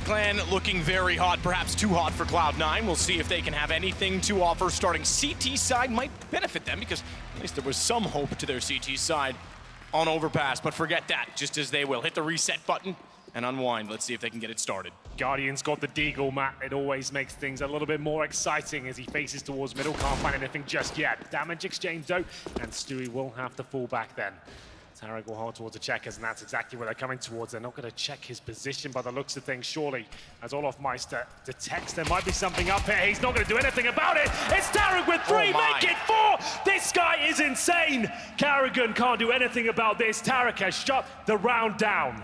Clan looking very hot, perhaps too hot for Cloud9. We'll see if they can have anything to offer. Starting CT side might benefit them because at least there was some hope to their CT side on Overpass, but forget that, just as they will. Hit the reset button and unwind. Let's see if they can get it started. Guardian's got the deagle, Matt. It always makes things a little bit more exciting as he faces towards middle. Can't find anything just yet. Damage exchange though, and Stewie will have to fall back then. Tarek will hold towards the checkers, and that's exactly where they're coming towards. They're not going to check his position by the looks of things, surely. As Olaf Meister detects there might be something up here. He's not going to do anything about it. It's Tarek with 3, make it 4! This guy is insane! Carrigan can't do anything about this. Tarek has shut the round down.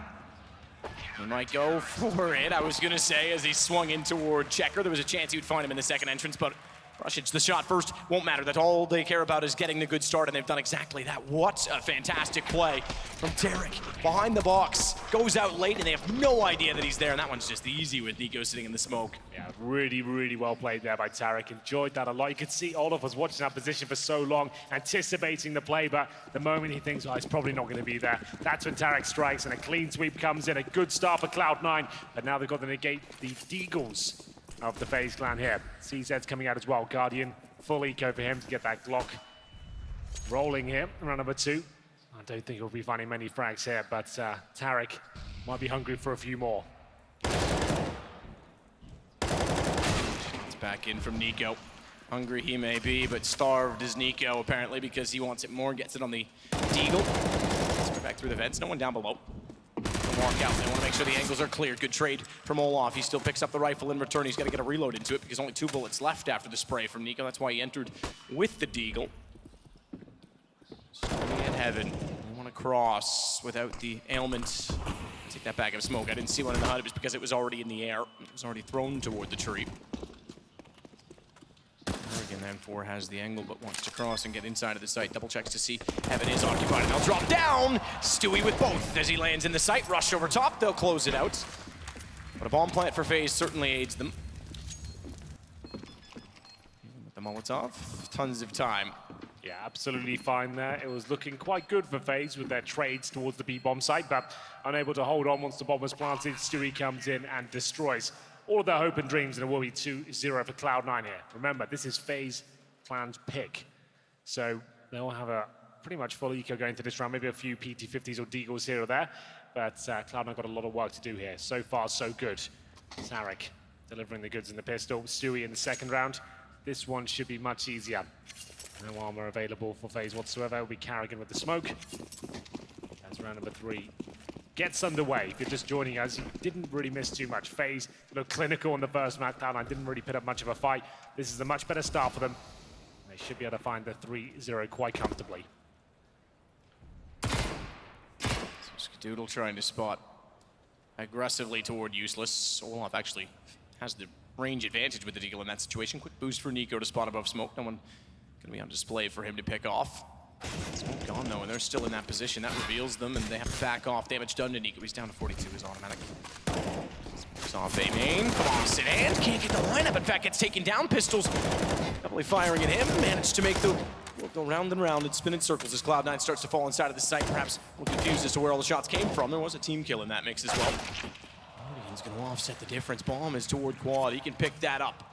He might go for it, I was going to say, as he swung in toward Checker. There was a chance he would find him in the second entrance, but Rush hits the shot first. Won't matter. That's all they care about is getting the good start, and they've done exactly that. What a fantastic play from Tarek. Behind the box, goes out late, and they have no idea that he's there, and that one's just easy with Nico sitting in the smoke. Yeah, really, really well played there by Tarek. Enjoyed that a lot. You could see Olaf was watching that position for so long, anticipating the play, but the moment he thinks, oh, it's probably not going to be there, that's when Tarek strikes, and a clean sweep comes in. A good start for Cloud9, but now they've got to negate the Deagles of the FaZe clan here. CZ's coming out as well. Guardian, full eco for him to get that Glock rolling here. Round number 2. I don't think he'll be finding many frags here, but Tarek might be hungry for a few more. It's back in from Nico. Hungry he may be, but starved is Nico apparently because he wants it more. Gets it on the Deagle. Let's go back through the vents. No one down below. Walk out. They want to make sure the angles are cleared. Good trade from Olaf. He still picks up the rifle in return. He's got to get a reload into it because only 2 bullets left after the spray from Nico. That's why he entered with the Deagle. Stewie in heaven. They want to cross without the ailment. Take that bag of smoke. I didn't see one in the HUD. It was because it was already in the air. It was already thrown toward the tree. Again, then 4 has the angle, but wants to cross and get inside of the site. Double checks to see Heaven is occupied, and they'll drop down. Stewie with both as he lands in the site. Rush over top, they'll close it out. But a bomb plant for FaZe certainly aids them. With the Molotov, tons of time. Yeah, absolutely fine there. It was looking quite good for FaZe with their trades towards the B-bomb site, but unable to hold on once the bomb was planted. Stewie comes in and destroys all of their hope and dreams, and it will be 2-0 for Cloud9 here. Remember, this is FaZe Clan's pick. So they'll have a pretty much full eco going to this round, maybe a few PT-50s or Deagles here or there, but Cloud9 got a lot of work to do here. So far, so good. Tarek delivering the goods in the pistol. Stewie in the second round. This one should be much easier. No armor available for FaZe whatsoever. It will be Carrigan with the smoke. That's round number 3. Gets underway. If you're just joining us, you didn't really miss too much. FaZe looked clinical in the first match. Cloud9 didn't really put up much of a fight. This is a much better start for them. They should be able to find the 3-0 quite comfortably. So Skadoodle trying to spot aggressively toward Useless. Olaf actually has the range advantage with the Deagle in that situation. Quick boost for Nico to spot above smoke. No one going to be on display for him to pick off. Smoke gone though, and they're still in that position. That reveals them, and they have to back off. Damage done to Nico. He's down to 42. Is automatic. Smoke's off A main. Come on, sit and can't get the lineup. In fact, gets taken down. Pistols doubly firing at him. Managed to make the world go round and round and spin in circles as Cloud9 starts to fall inside of the site. Perhaps a little confused as to where all the shots came from. There was a team kill in that mix as well. Guardian's going to offset the difference. Bomb is toward Quad. He can pick that up.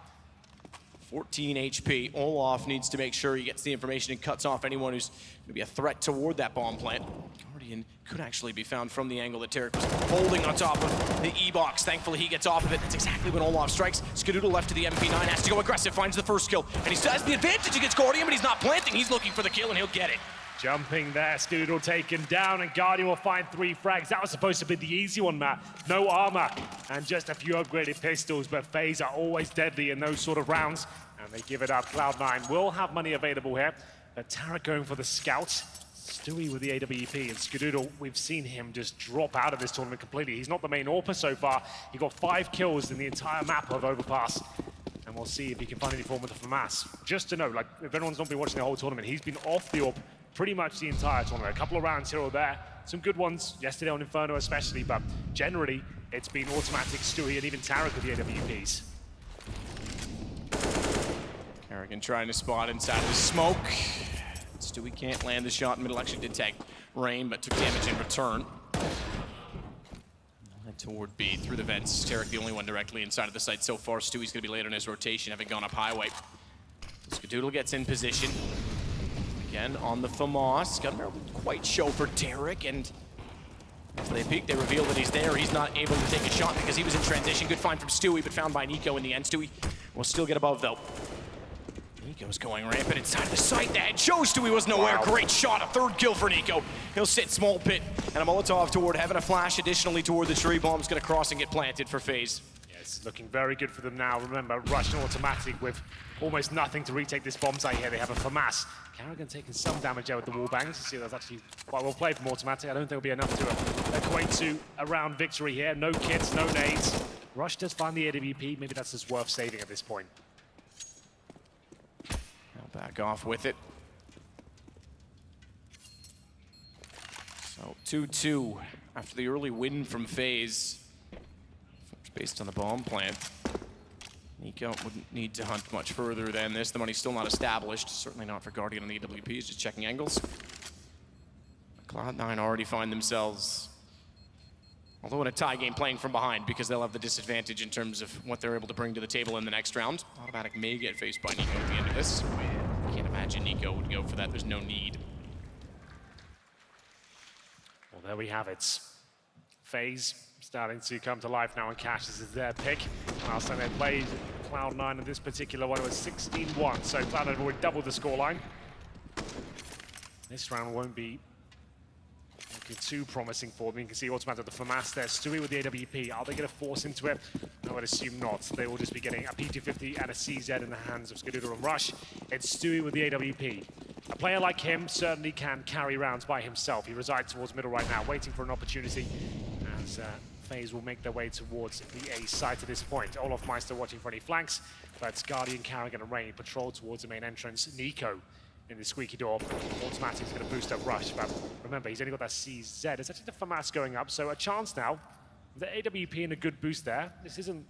14 HP. Olaf needs to make sure he gets the information and cuts off anyone who's going to be a threat toward that bomb plant. Guardian could actually be found from the angle that Tarek was holding on top of the E-box. Thankfully, he gets off of it. That's exactly when Olaf strikes. Skadoodle left to the MP9, has to go aggressive, finds the first kill. And he still has the advantage against Guardian, but he's not planting. He's looking for the kill, and he'll get it. Jumping there, Skadoodle taken down, and Guardian will find 3 frags. That was supposed to be the easy one, Matt. No armor, and just a few upgraded pistols, but FaZe are always deadly in those sort of rounds, and they give it up. Cloud9 will have money available here, but Tarek going for the scout. Stewie with the AWP, and Skadoodle, we've seen him just drop out of this tournament completely. He's not the main AWPer so far. He got 5 kills in the entire map of Overpass. And we'll see if he can find any form of the FAMAS. Just to know, like, if everyone's not been watching the whole tournament, he's been off the AWP pretty much the entire tournament. A couple of rounds here or there. Some good ones yesterday on Inferno especially, but generally, it's been automatic Stewie and even Tarek with the AWPs. Carrigan trying to spot inside of the smoke. Stewie can't land the shot in middle. Actually did tag Rain, but took damage in return. toward B through the vents. Tarek the only one directly inside of the site so far. Stewie's gonna be late on his rotation, having gone up highway. Skadoodle gets in position. Again on the FAMAS. Gunbarrel didn't quite show for Tarek, and as they peek, they reveal that he's there. He's not able to take a shot because he was in transition. Good find from Stewie, but found by Nico in the end. Stewie will still get above though. Nico's going rampant inside the site. The head shows Stewie was nowhere. Great shot, a third kill for Nico. He'll sit small pit, and a Molotov toward heaven, a flash additionally toward the tree. Bomb's gonna cross and get planted for FaZe. Yeah, it's looking very good for them now. Remember, Russian automatic with almost nothing to retake this bomb site here. They have a FAMAS. Karrigan taking some damage out with the wall bangs. See, that's actually quite well played from automatic. I don't think it'll be enough to equate to a round victory here. No kits, no nades. Rush does find the AWP. Maybe that's just worth saving at this point. Now back off with it. So 2-2 after the early win from FaZe. Based on the bomb plant. Nico wouldn't need to hunt much further than this. The money's still not established. Certainly not for Guardian on the AWP. He's just checking angles. Cloud9 already find themselves, although in a tie game, playing from behind because they'll have the disadvantage in terms of what they're able to bring to the table in the next round. Automatic may get faced by Nico at the end of this. Can't imagine Nico would go for that. There's no need. Well, there we have it. FaZe starting to come to life now, and Cash is their pick. Last time they played Cloud9 in this particular one, it was 16-1, so Cloud9 have already doubled the scoreline. This round won't be looking too promising for them. You can see automatic the FAMAS there. Stewie with the AWP. Are they going to force into it? I would assume not. They will just be getting a P250 and a CZ in the hands of Skadoodle and Rush. It's Stewie with the AWP. A player like him certainly can carry rounds by himself. He resides towards middle right now, waiting for an opportunity as FaZe will make their way towards the A site at this point. Olaf Meister watching for any flanks, but Guardian, Karrigan, and Rain patrol towards the main entrance. Nico in the squeaky door. Automatic is going to boost up Rush, but remember, he's only got that CZ. It's actually the FAMAS going up, so a chance now. The AWP and a good boost there. This isn't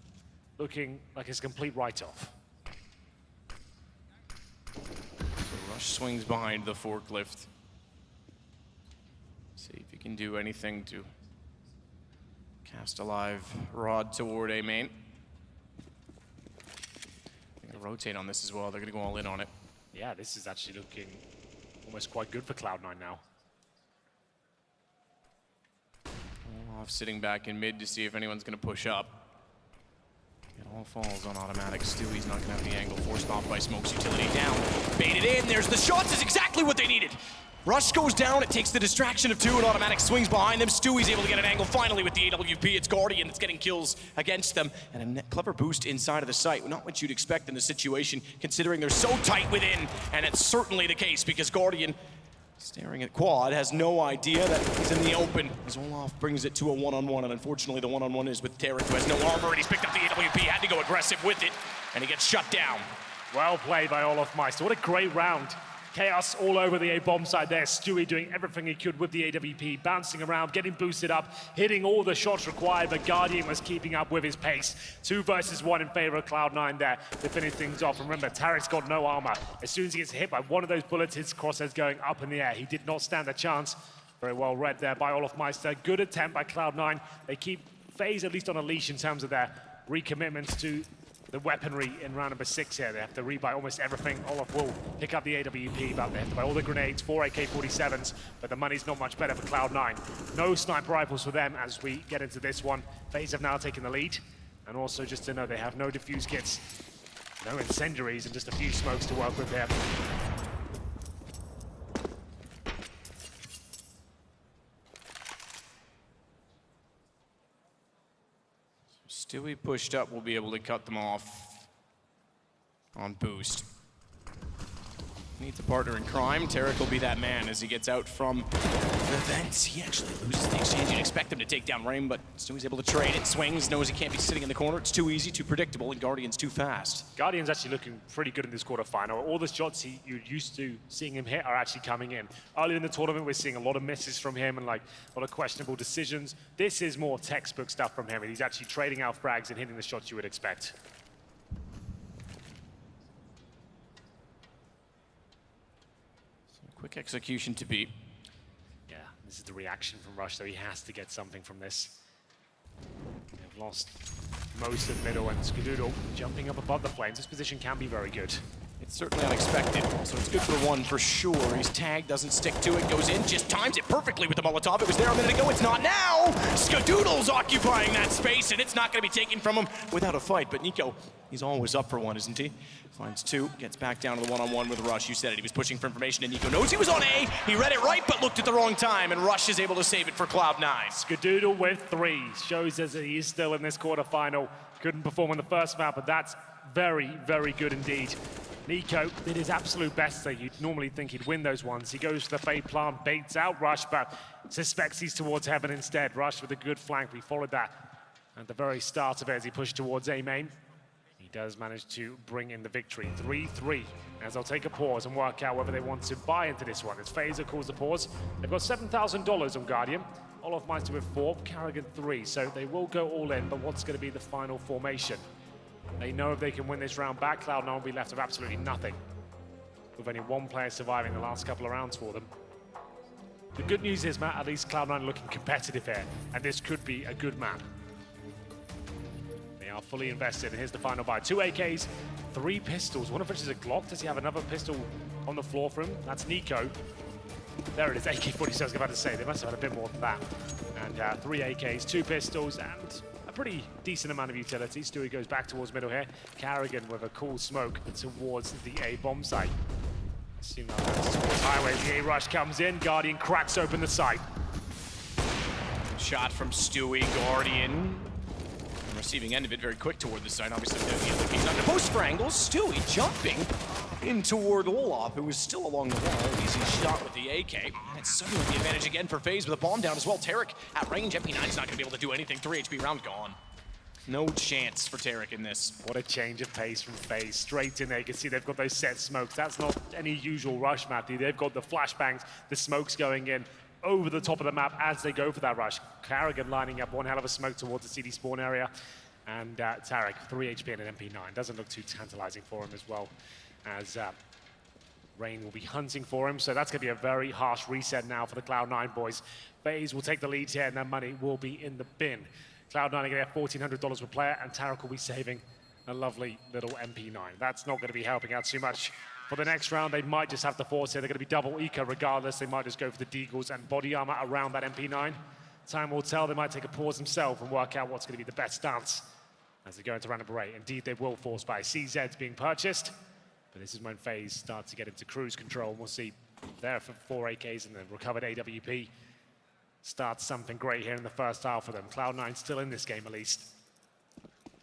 looking like it's a complete write-off. Rush swings behind the forklift. See if he can do anything to cast a live rod toward A main. They'll rotate on this as well. They're going to go all in on it. Yeah, this is actually looking almost quite good for Cloud9 now. Olaf sitting back in mid to see if anyone's going to push up. It all falls on automatic. Stewie's not going to have the angle. Forced off by Smoke's utility down. Baited in. There's the shots. Is exactly what they needed. Rush goes down. It takes the distraction of two, and automatic swings behind them. Stewie's able to get an angle finally with the AWP. It's Guardian that's getting kills against them. And a clever boost inside of the site. Not what you'd expect in the situation, considering they're so tight within. And it's certainly the case because Guardian, staring at Quad, has no idea that he's in the open as Olaf brings it to a one-on-one, and unfortunately the one-on-one is with Tarek, who has no armor, and he's picked up the AWP, had to go aggressive with it, and he gets shut down. Well played by Olaf Meister. What a great round. Chaos all over the A-bomb side there. Stewie doing everything he could with the AWP, bouncing around, getting boosted up, hitting all the shots required, but Guardian was keeping up with his pace. 2 versus 1 in favor of Cloud9 there to finish things off. And remember, Tarek's got no armor. As soon as he gets hit by one of those bullets, his crosshairs going up in the air. He did not stand a chance. Very well read there by Olaf Meister. Good attempt by Cloud9. They keep FaZe at least on a leash in terms of their recommitments to the weaponry in round number 6 here. They have to rebuy almost everything. Olaf will pick up the AWP, but they have to buy all the grenades, 4 AK-47s, but the money's not much better for Cloud9. No sniper rifles for them as we get into this one. FaZe have now taken the lead, and also just to know they have no defuse kits, no incendiaries, and just a few smokes to work with here. Stewie pushed up, will be able to cut them off on boost. Needs a partner in crime. Tarek will be that man as he gets out from the vents. He actually loses the exchange. You'd expect him to take down Rain, but Stewie's able to trade it. Swings, knows he can't be sitting in the corner. It's too easy, too predictable, and Guardian's too fast. Guardian's actually looking pretty good in this quarterfinal. All the shots you're used to seeing him hit are actually coming in. Earlier in the tournament, we're seeing a lot of misses from him and like a lot of questionable decisions. This is more textbook stuff from him, and he's actually trading out frags and hitting the shots you would expect. Quick execution to beat. Yeah, this is the reaction from Rush, so he has to get something from this. They've lost most of middle, and Skadoodle jumping up above the flames. This position can be very good. It's certainly unexpected, so it's good for one for sure. He's tagged, doesn't stick to it, goes in, just times it perfectly with the Molotov. It was there a minute ago, it's not now! Skadoodle's occupying that space, and it's not going to be taken from him without a fight. But Nico, he's always up for one, isn't he? Finds two, gets back down to the one-on-one with Rush. You said it, he was pushing for information, and Nico knows he was on A. He read it right, but looked at the wrong time, and Rush is able to save it for Cloud9. Skadoodle with 3 shows us that he is still in this quarterfinal. Couldn't perform on the first map, but that's very, very good indeed. Nico did his absolute best there. You'd normally think he'd win those ones. He goes for the fade plant, baits out Rush, but suspects he's towards heaven instead. Rush with a good flank. We followed that at the very start of it as he pushed towards A main. He does manage to bring in the victory. 3-3, as they'll take a pause and work out whether they want to buy into this one. As FaZe calls the pause. They've got $7,000 on Guardian. Olaf Meister with 4, Carrigan 3, so they will go all in, but what's going to be the final formation? They know if they can win this round back, Cloud9 will be left with absolutely nothing, with only one player surviving the last couple of rounds for them. The good news is, Matt, at least Cloud9 are looking competitive here, and this could be a good map. They are fully invested, and here's the final buy. 2 AKs, 3 pistols, one of which is a Glock. Does he have another pistol on the floor for him? That's Nico. There it is, AK-47, I was about to say. They must have had a bit more than that. And 3 AKs, 2 pistols, and a pretty decent amount of utility. Stewie goes back towards middle here. Carrigan with a cool smoke towards the A bomb site. Assume that that's towards highway. The A rush comes in. Guardian cracks open the site. Shot from Stewie, Guardian. Receiving end of it very quick toward the side. Obviously, they're looking on the post for angles. Stewie jumping in toward Olaf, who is still along the wall. Easy shot with the AK. And it's suddenly the advantage again for FaZe with a bomb down as well. Tarek at range. MP9 is not going to be able to do anything. 3 HP round gone. No chance for Tarek in this. What a change of pace from FaZe. Straight in there. You can see they've got those set smokes. That's not any usual rush, Matthew. They've got the flashbangs, the smokes going in over the top of the map as they go for that rush. Carrigan lining up one hell of a smoke towards the CD spawn area. And Tarek, 3 HP and an MP9. Doesn't look too tantalizing for him as well, as Rain will be hunting for him. So that's going to be a very harsh reset now for the Cloud9 boys. FaZe will take the lead here, and their money will be in the bin. Cloud9 are going to get $1,400 per player, and Tarek will be saving a lovely little MP9. That's not going to be helping out too much. For the next round, they might just have to force it. They're going to be double eco regardless. They might just go for the deagles and body armor around that MP9. Time will tell. They might take a pause themselves and work out what's going to be the best stance as they go into round number 8. Indeed, they will force buy. CZ's being purchased, but this is when FaZe starts to get into cruise control. We'll see there for 4 AKs and the recovered AWP starts something great here in the first half for them. Cloud9 still in this game at least.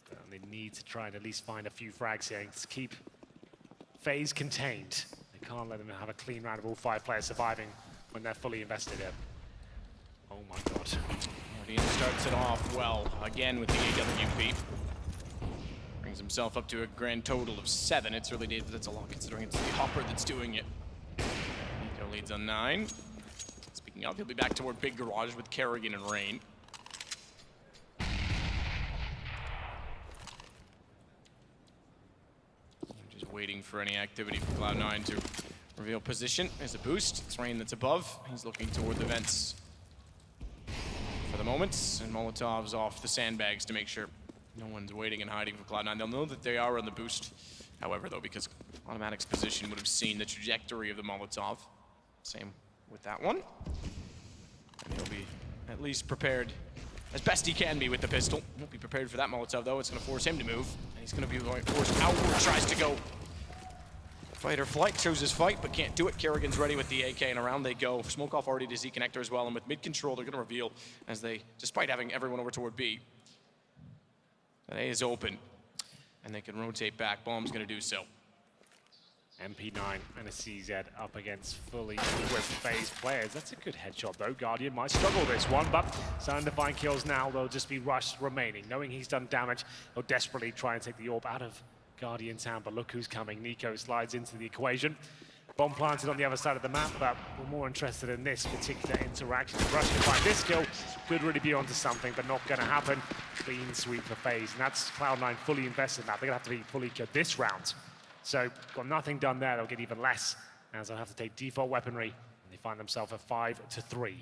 And they need to try and at least find a few frags here to keep FaZe contained. They can't let them have a clean round of all 5 players surviving when they're fully invested in. Oh my god. Guardian starts it off well, again with the AWP. Brings himself up to a grand total of 7. It's early days, but that's a lot considering it's the Hopper that's doing it. Nico leads on 9. Speaking of, he'll be back toward Big Garage with Carrigan and Rain. Just waiting for any activity from Cloud9 to reveal position. There's a boost. It's Rain that's above. He's looking toward the vents for the moment, and Molotov's off the sandbags to make sure no one's waiting and hiding for Cloud9. They'll know that they are on the boost, however, though, because Automatic's position would have seen the trajectory of the Molotov. Same with that one. And he'll be at least prepared as best he can be with the pistol. Won't be prepared for that Molotov, though. It's going to force him to move, and he's going to be forced outward. Tries to go fight or flight, chooses fight, but can't do it. Kerrigan's ready with the AK, and around they go. Smoke off already to Z connector as well, and with mid control, they're going to reveal as they, despite having everyone over toward B, that A is open, and they can rotate back. Bomb's going to do so. MP9 and a CZ up against fully equipped FaZe players. That's a good headshot, though. Guardian might struggle this one, but starting to find kills now. They'll just be Rush remaining. Knowing he's done damage, they'll desperately try and take the AWP out of Guardian's hand, but look who's coming. Nico slides into the equation. Bomb planted on the other side of the map, but we're more interested in this particular interaction. Rush can find this kill, could really be onto something, but not going to happen. Clean sweep for FaZe, and that's Cloud9 fully invested in that. They're going to have to be fully killed this round. So, got nothing done there. They'll get even less, as they'll have to take default weaponry, and they find themselves at 5-3.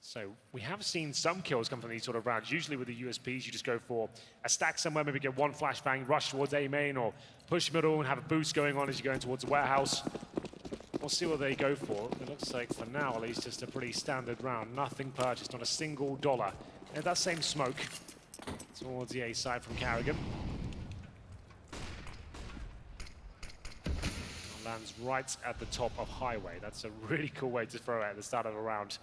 So we have seen some kills come from these sort of rounds. Usually with the USPs, you just go for a stack somewhere, maybe get one flashbang, rush towards A main, or push middle and have a boost going on as you're going towards the warehouse. We'll see what they go for. It looks like for now, at least, just a pretty standard round. Nothing purchased, not a single dollar. And that same smoke towards the A side from Carrigan. Lands right at the top of Highway. That's a really cool way to throw it at the start of a round.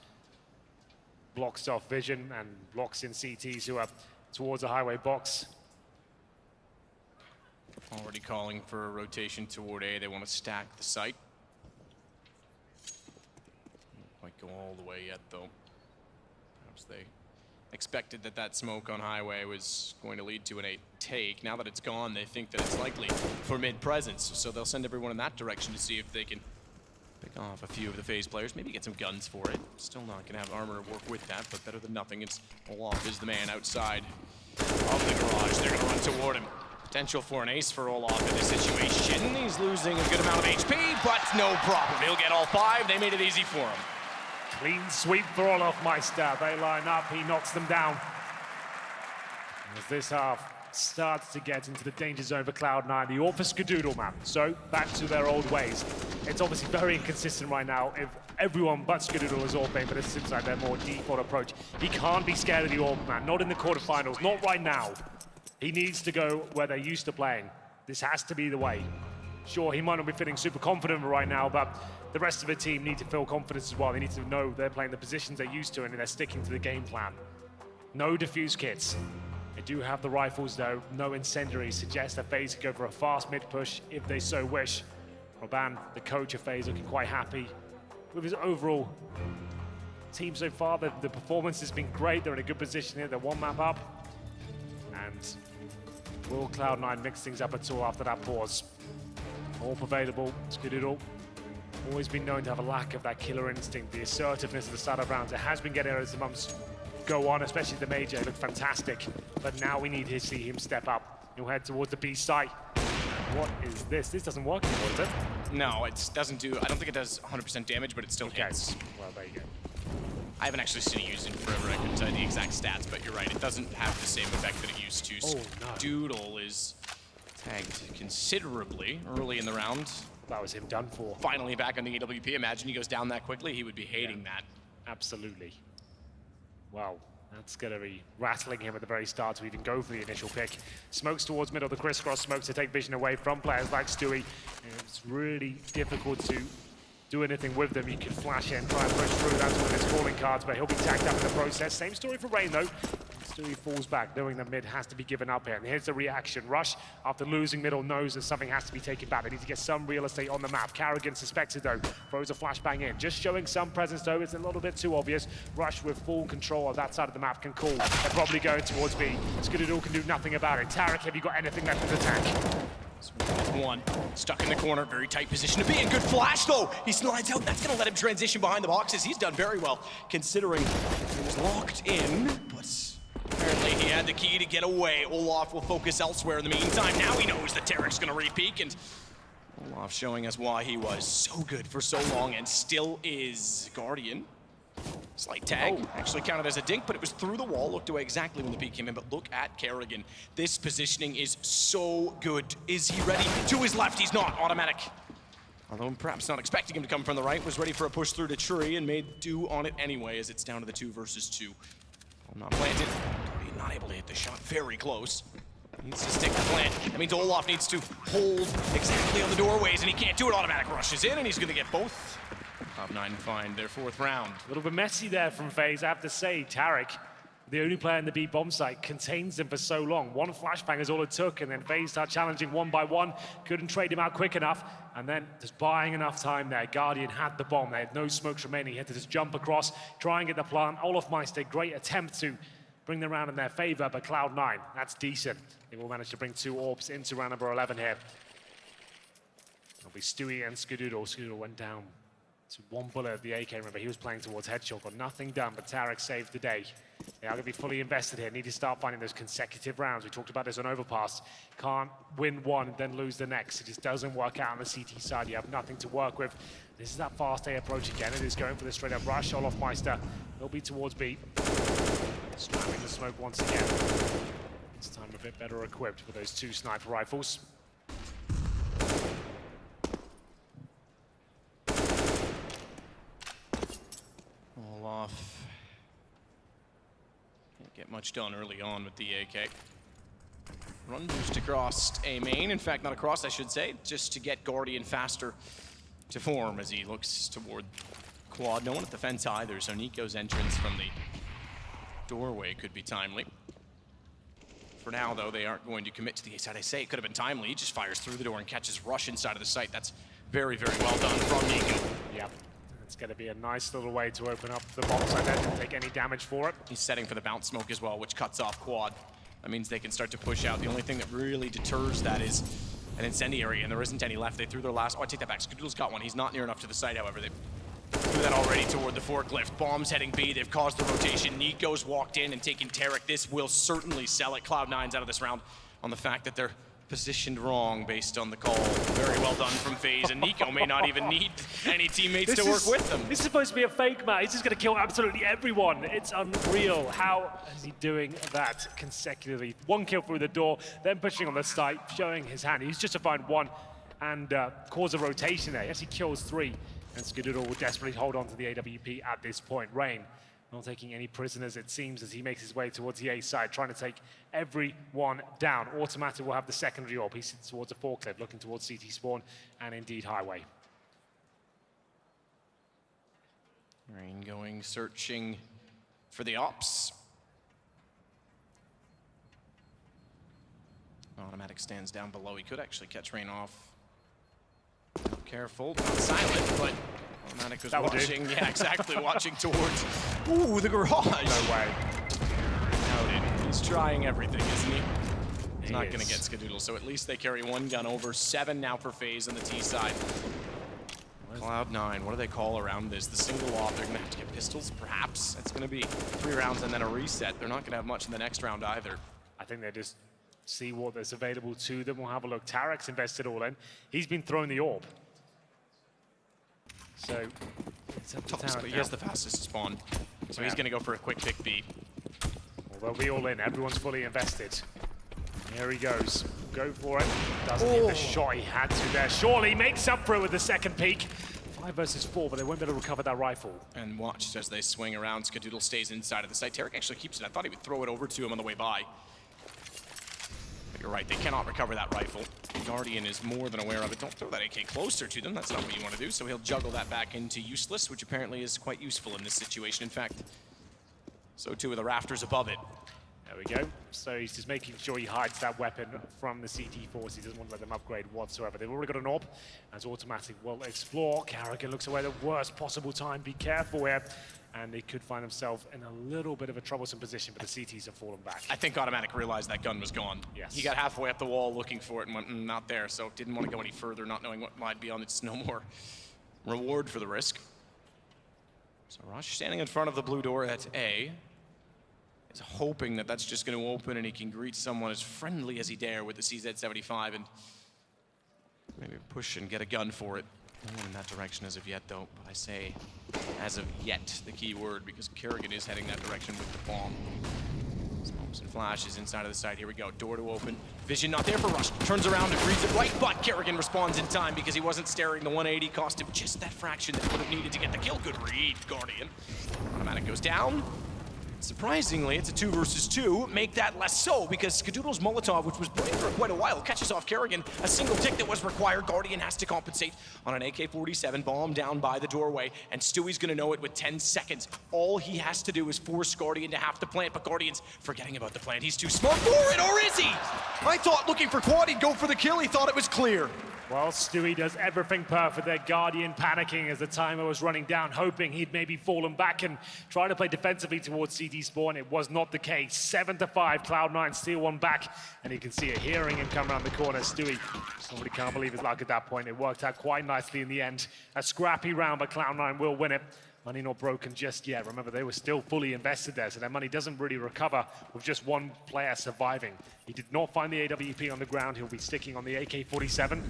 Blocks off vision and blocks in CTs who are towards the Highway box. Already calling for a rotation toward A. They want to stack the site. Don't quite go all the way yet, though. Perhaps they expected that that smoke on Highway was going to lead to an A take. Now that it's gone, they think that it's likely for mid presence, so they'll send everyone in that direction to see if they can pick off a few of the FaZe players, maybe get some guns for it. Still not going to have armor to work with that, but better than nothing. It's Olaf is the man outside of the garage. They're going to run toward him. Potential for an ace for Olaf in this situation. He's losing a good amount of HP, but no problem. He'll get all 5. They made it easy for him. Clean sweep for Olaf Meister. They line up, he knocks them down. As this half starts to get into the danger zone for Cloud9, the AWP for Skadoodle map. So back to their old ways. It's obviously very inconsistent right now if everyone but Skadoodle is AWPing, but it seems like their more default approach. He can't be scared of the AWP, man. Not in the quarterfinals, not right now. He needs to go where they're used to playing. This has to be the way. Sure, he might not be feeling super confident right now, but the rest of the team need to feel confidence as well. They need to know they're playing the positions they're used to and they're sticking to the game plan. No defuse kits. They do have the rifles though, no incendiaries. Suggest that FaZe could go for a fast mid push if they so wish. Roban, the coach of FaZe, looking quite happy with his overall team so far. The performance has been great. They're in a good position here. They're one map up. And will Cloud9 mix things up at all after that pause? All available, Skadoodle. Always been known to have a lack of that killer instinct, the assertiveness at the start of rounds. It has been getting as the months go on, especially the major. It looked fantastic. But now we need to see him step up. He'll head towards the B site. What is this? This doesn't work anymore, does it? No, it doesn't do, I don't think it does 100% damage, but it still hits. Well, there you go. I haven't actually seen it used in forever. I couldn't tell you the exact stats, but you're right. It doesn't have the same effect that it used to. Oh, no. Doodle is tagged considerably early in the round. That was him done for. Finally back on the EWP. Imagine he goes down that quickly. He would be hating that. Absolutely. Wow. That's going to be rattling him at the very start to even go for the initial pick. Smokes towards middle, the crisscross smokes to take vision away from players like Stewie. It's really difficult to do anything with them. You can flash in, try and push through. That's one of his calling cards, but he'll be tagged up in the process. Same story for Rain, though. Stewie falls back, knowing that mid has to be given up here. And here's the reaction. Rush, after losing middle, knows that something has to be taken back. They need to get some real estate on the map. Carrigan suspected, though, throws a flashbang in. Just showing some presence, though. It's a little bit too obvious. Rush, with full control of that side of the map, can call. They're probably going towards B. Skadoodle can do nothing about it. Tarek, have you got anything left in the tank? One, stuck in the corner, very tight position to be in. Good flash, though. He slides out. That's going to let him transition behind the boxes. He's done very well, considering he was locked in, but apparently he had the key to get away. Olaf will focus elsewhere in the meantime. Now he knows that Tarek's going to re-peek, and Olaf showing us why he was so good for so long and still is. Guardian. Slight tag, actually counted as a dink, but it was through the wall. Looked away exactly when the peek came in, but look at Carrigan. This positioning is so good. Is he ready? To his left, he's not. Automatic. Although perhaps not expecting him to come from the right, was ready for a push through the tree and made do on it anyway, as it's down to the 2 versus 2. Not planted. Not able to hit the shot. Very close. Needs to stick the plant. That means Olaf needs to hold exactly on the doorways, and he can't do it. Automatic rushes in, and he's going to get both. Cloud9 find their 4th round. A little bit messy there from FaZe. I have to say, Tarek, the only player in the B bomb site, contains them for so long. One flashbang is all it took, and then FaZe start challenging one by one. Couldn't trade him out quick enough, and then just buying enough time there. Guardian had the bomb. They had no smokes remaining. He had to just jump across, try and get the plant. Olaf Meister, great attempt to bring the round in their favor, but Cloud9, that's decent. They will manage to bring 2 orbs into round number 11 here. It'll be Stewie and Skadoodle. Skadoodle went down to 1 bullet of the AK. Remember, he was playing towards headshot, got nothing done, but Tarek saved the day. They are going to be fully invested here. Need to start finding those consecutive rounds. We talked about this on Overpass. Can't win one, then lose the next. It just doesn't work out on the CT side. You have nothing to work with. This is that fast A approach again. It is going for the straight up rush. Olofmeister will be towards B. Slamming the smoke once again. This time a bit better equipped with those 2 sniper rifles. Olaf can't get much done early on with the AK. Run boost across A main. In fact, not across, I should say, just to get Guardian faster to form as he looks toward quad. No one at the fence either, so Nico's entrance from the doorway could be timely. For now, though, they aren't going to commit to the A side. I say it could have been timely. He just fires through the door and catches Rush inside of the site. That's very, very well done from Nico. Yep. It's going to be a nice little way to open up the bomb site there. Didn't take any damage for it. He's setting for the bounce smoke as well, which cuts off quad. That means they can start to push out. The only thing that really deters that is an incendiary, and there isn't any left. They threw their last... Oh, I take that back. Skadoodle's got one. He's not near enough to the site, however. They threw that already toward the forklift. Bombs heading B. They've caused the rotation. Nico's walked in and taken Tarek. This will certainly sell it. Cloud9's out of this round on the fact that they're positioned wrong based on the call. Very well done from FaZe, and Nico may not even need any teammates to work with them. This is supposed to be a fake match. He's just going to kill absolutely everyone. It's unreal. How is he doing that consecutively? 1 kill through the door, then pushing on the site, showing his hand. He's just to find 1 and cause a rotation there. He actually kills 3, and Skadoodle will desperately hold on to the AWP at this point. Rain not taking any prisoners, it seems, as he makes his way towards the A side, trying to take everyone down. Automatic will have the secondary orb. He sits towards a forklift, looking towards CT spawn, and indeed Highway. Rain going, searching for the ops. Automatic stands down below. He could actually catch Rain off. Careful, not silent, but Automatic was watching. Yeah, exactly, watching towards, ooh, the garage. No way. Doubt it. He's trying everything, isn't he? He's not going to get Skadoodle, so at least they carry 1 gun over. 7 now for FaZe on the T side. Cloud9, what do they call around this? The single off, they're going to have to get pistols, perhaps. It's going to be 3 rounds and then a reset. They're not going to have much in the next round either. I think they just see what is available to them. We'll have a look. Tarek's invested all in. He's been throwing the orb. So, it's up to Tarek. He has the fastest spawn, so he's going to go for a quick pick B. Well, they'll be all in. Everyone's fully invested. Here he goes. Go for it. Doesn't need the shot he had to there. Surely makes up for it with the second peek. 5 versus 4, but they won't be able to recover that rifle. And watch as they swing around. Skadoodle stays inside of the site. Tarek actually keeps it. I thought he would throw it over to him on the way by. But you're right, they cannot recover that rifle. Guardian is more than aware of it. Don't throw that AK closer to them. That's not what you want to do. So he'll juggle that back into useless, which apparently is quite useful in this situation. In fact, so too are the rafters above it. There we go. So he's just making sure he hides that weapon from the CT force. He doesn't want to let them upgrade whatsoever. They've already got an orb, as Automatic will explore. Carrigan looks away the worst possible time. Be careful here. And they could find themselves in a little bit of a troublesome position, but the CTs have fallen back. I think Automatic realized that gun was gone. Yes. He got halfway up the wall looking for it and went, not there, so didn't want to go any further, not knowing what might be on. It's no more reward for the risk. So Rush standing in front of the blue door at A. Is hoping that that's just going to open and he can greet someone as friendly as he dare with the CZ-75 and maybe push and get a gun for it. No one in that direction as of yet, though. But I say, as of yet, the key word, because Kerrigan is heading that direction with the bomb. Smokes and flashes inside of the site. Here we go. Door to open. Vision not there for Rush. Turns around and reads it right, but Kerrigan responds in time because he wasn't staring. The 180 cost him just that fraction that would have needed to get the kill. Good read, Guardian. Automatic goes down. Surprisingly, it's a 2 versus 2. Make that less so, because Skadoodle's Molotov, which was burning for quite a while, catches off Kerrigan. A single tick that was required. Guardian has to compensate on an AK-47, bomb down by the doorway, and Stewie's gonna know it with 10 seconds. All he has to do is force Guardian to have to plant, but Guardian's forgetting about the plant. He's too smart for it, or is he? I thought looking for quad, he'd go for the kill. He thought it was clear. Well, Stewie does everything perfect there. Guardian panicking as the timer was running down, hoping he'd maybe fallen back and try to play defensively towards CT spawn. It was not the case. 7-5, Cloud9 steal one back, and you can see it hearing him come around the corner. Stewie, somebody can't believe his luck at that point. It worked out quite nicely in the end. A scrappy round, but Cloud9 will win it. Money not broken just yet. Remember, they were still fully invested there, so their money doesn't really recover with just one player surviving. He did not find the AWP on the ground. He'll be sticking on the AK-47.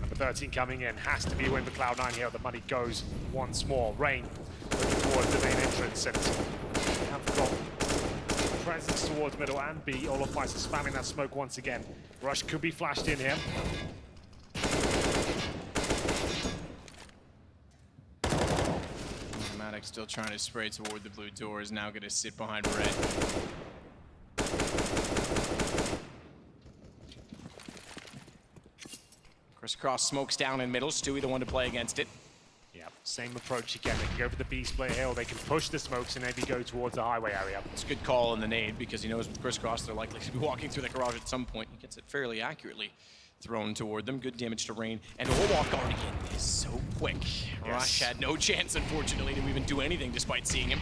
The 13 coming in has to be a win for Cloud9 here. The money goes once more. Rain looking towards the main entrance, and they have got presence towards middle and B. All of Vice is spamming that smoke once again. Rush could be flashed in here. Automatic still trying to spray toward the blue door, is now going to sit behind red. Crisscross smokes down in middle. Stewie the one to play against it. Yeah, same approach again. They can go for the B split hill. They can push the smokes and maybe go towards the highway area. It's a good call in the nade because he knows with Crisscross they're likely to be walking through the garage at some point. He gets it fairly accurately thrown toward them. Good damage to Rain. And Olaf Guardian is so quick. Yes. Rush had no chance, unfortunately, to even do anything despite seeing him.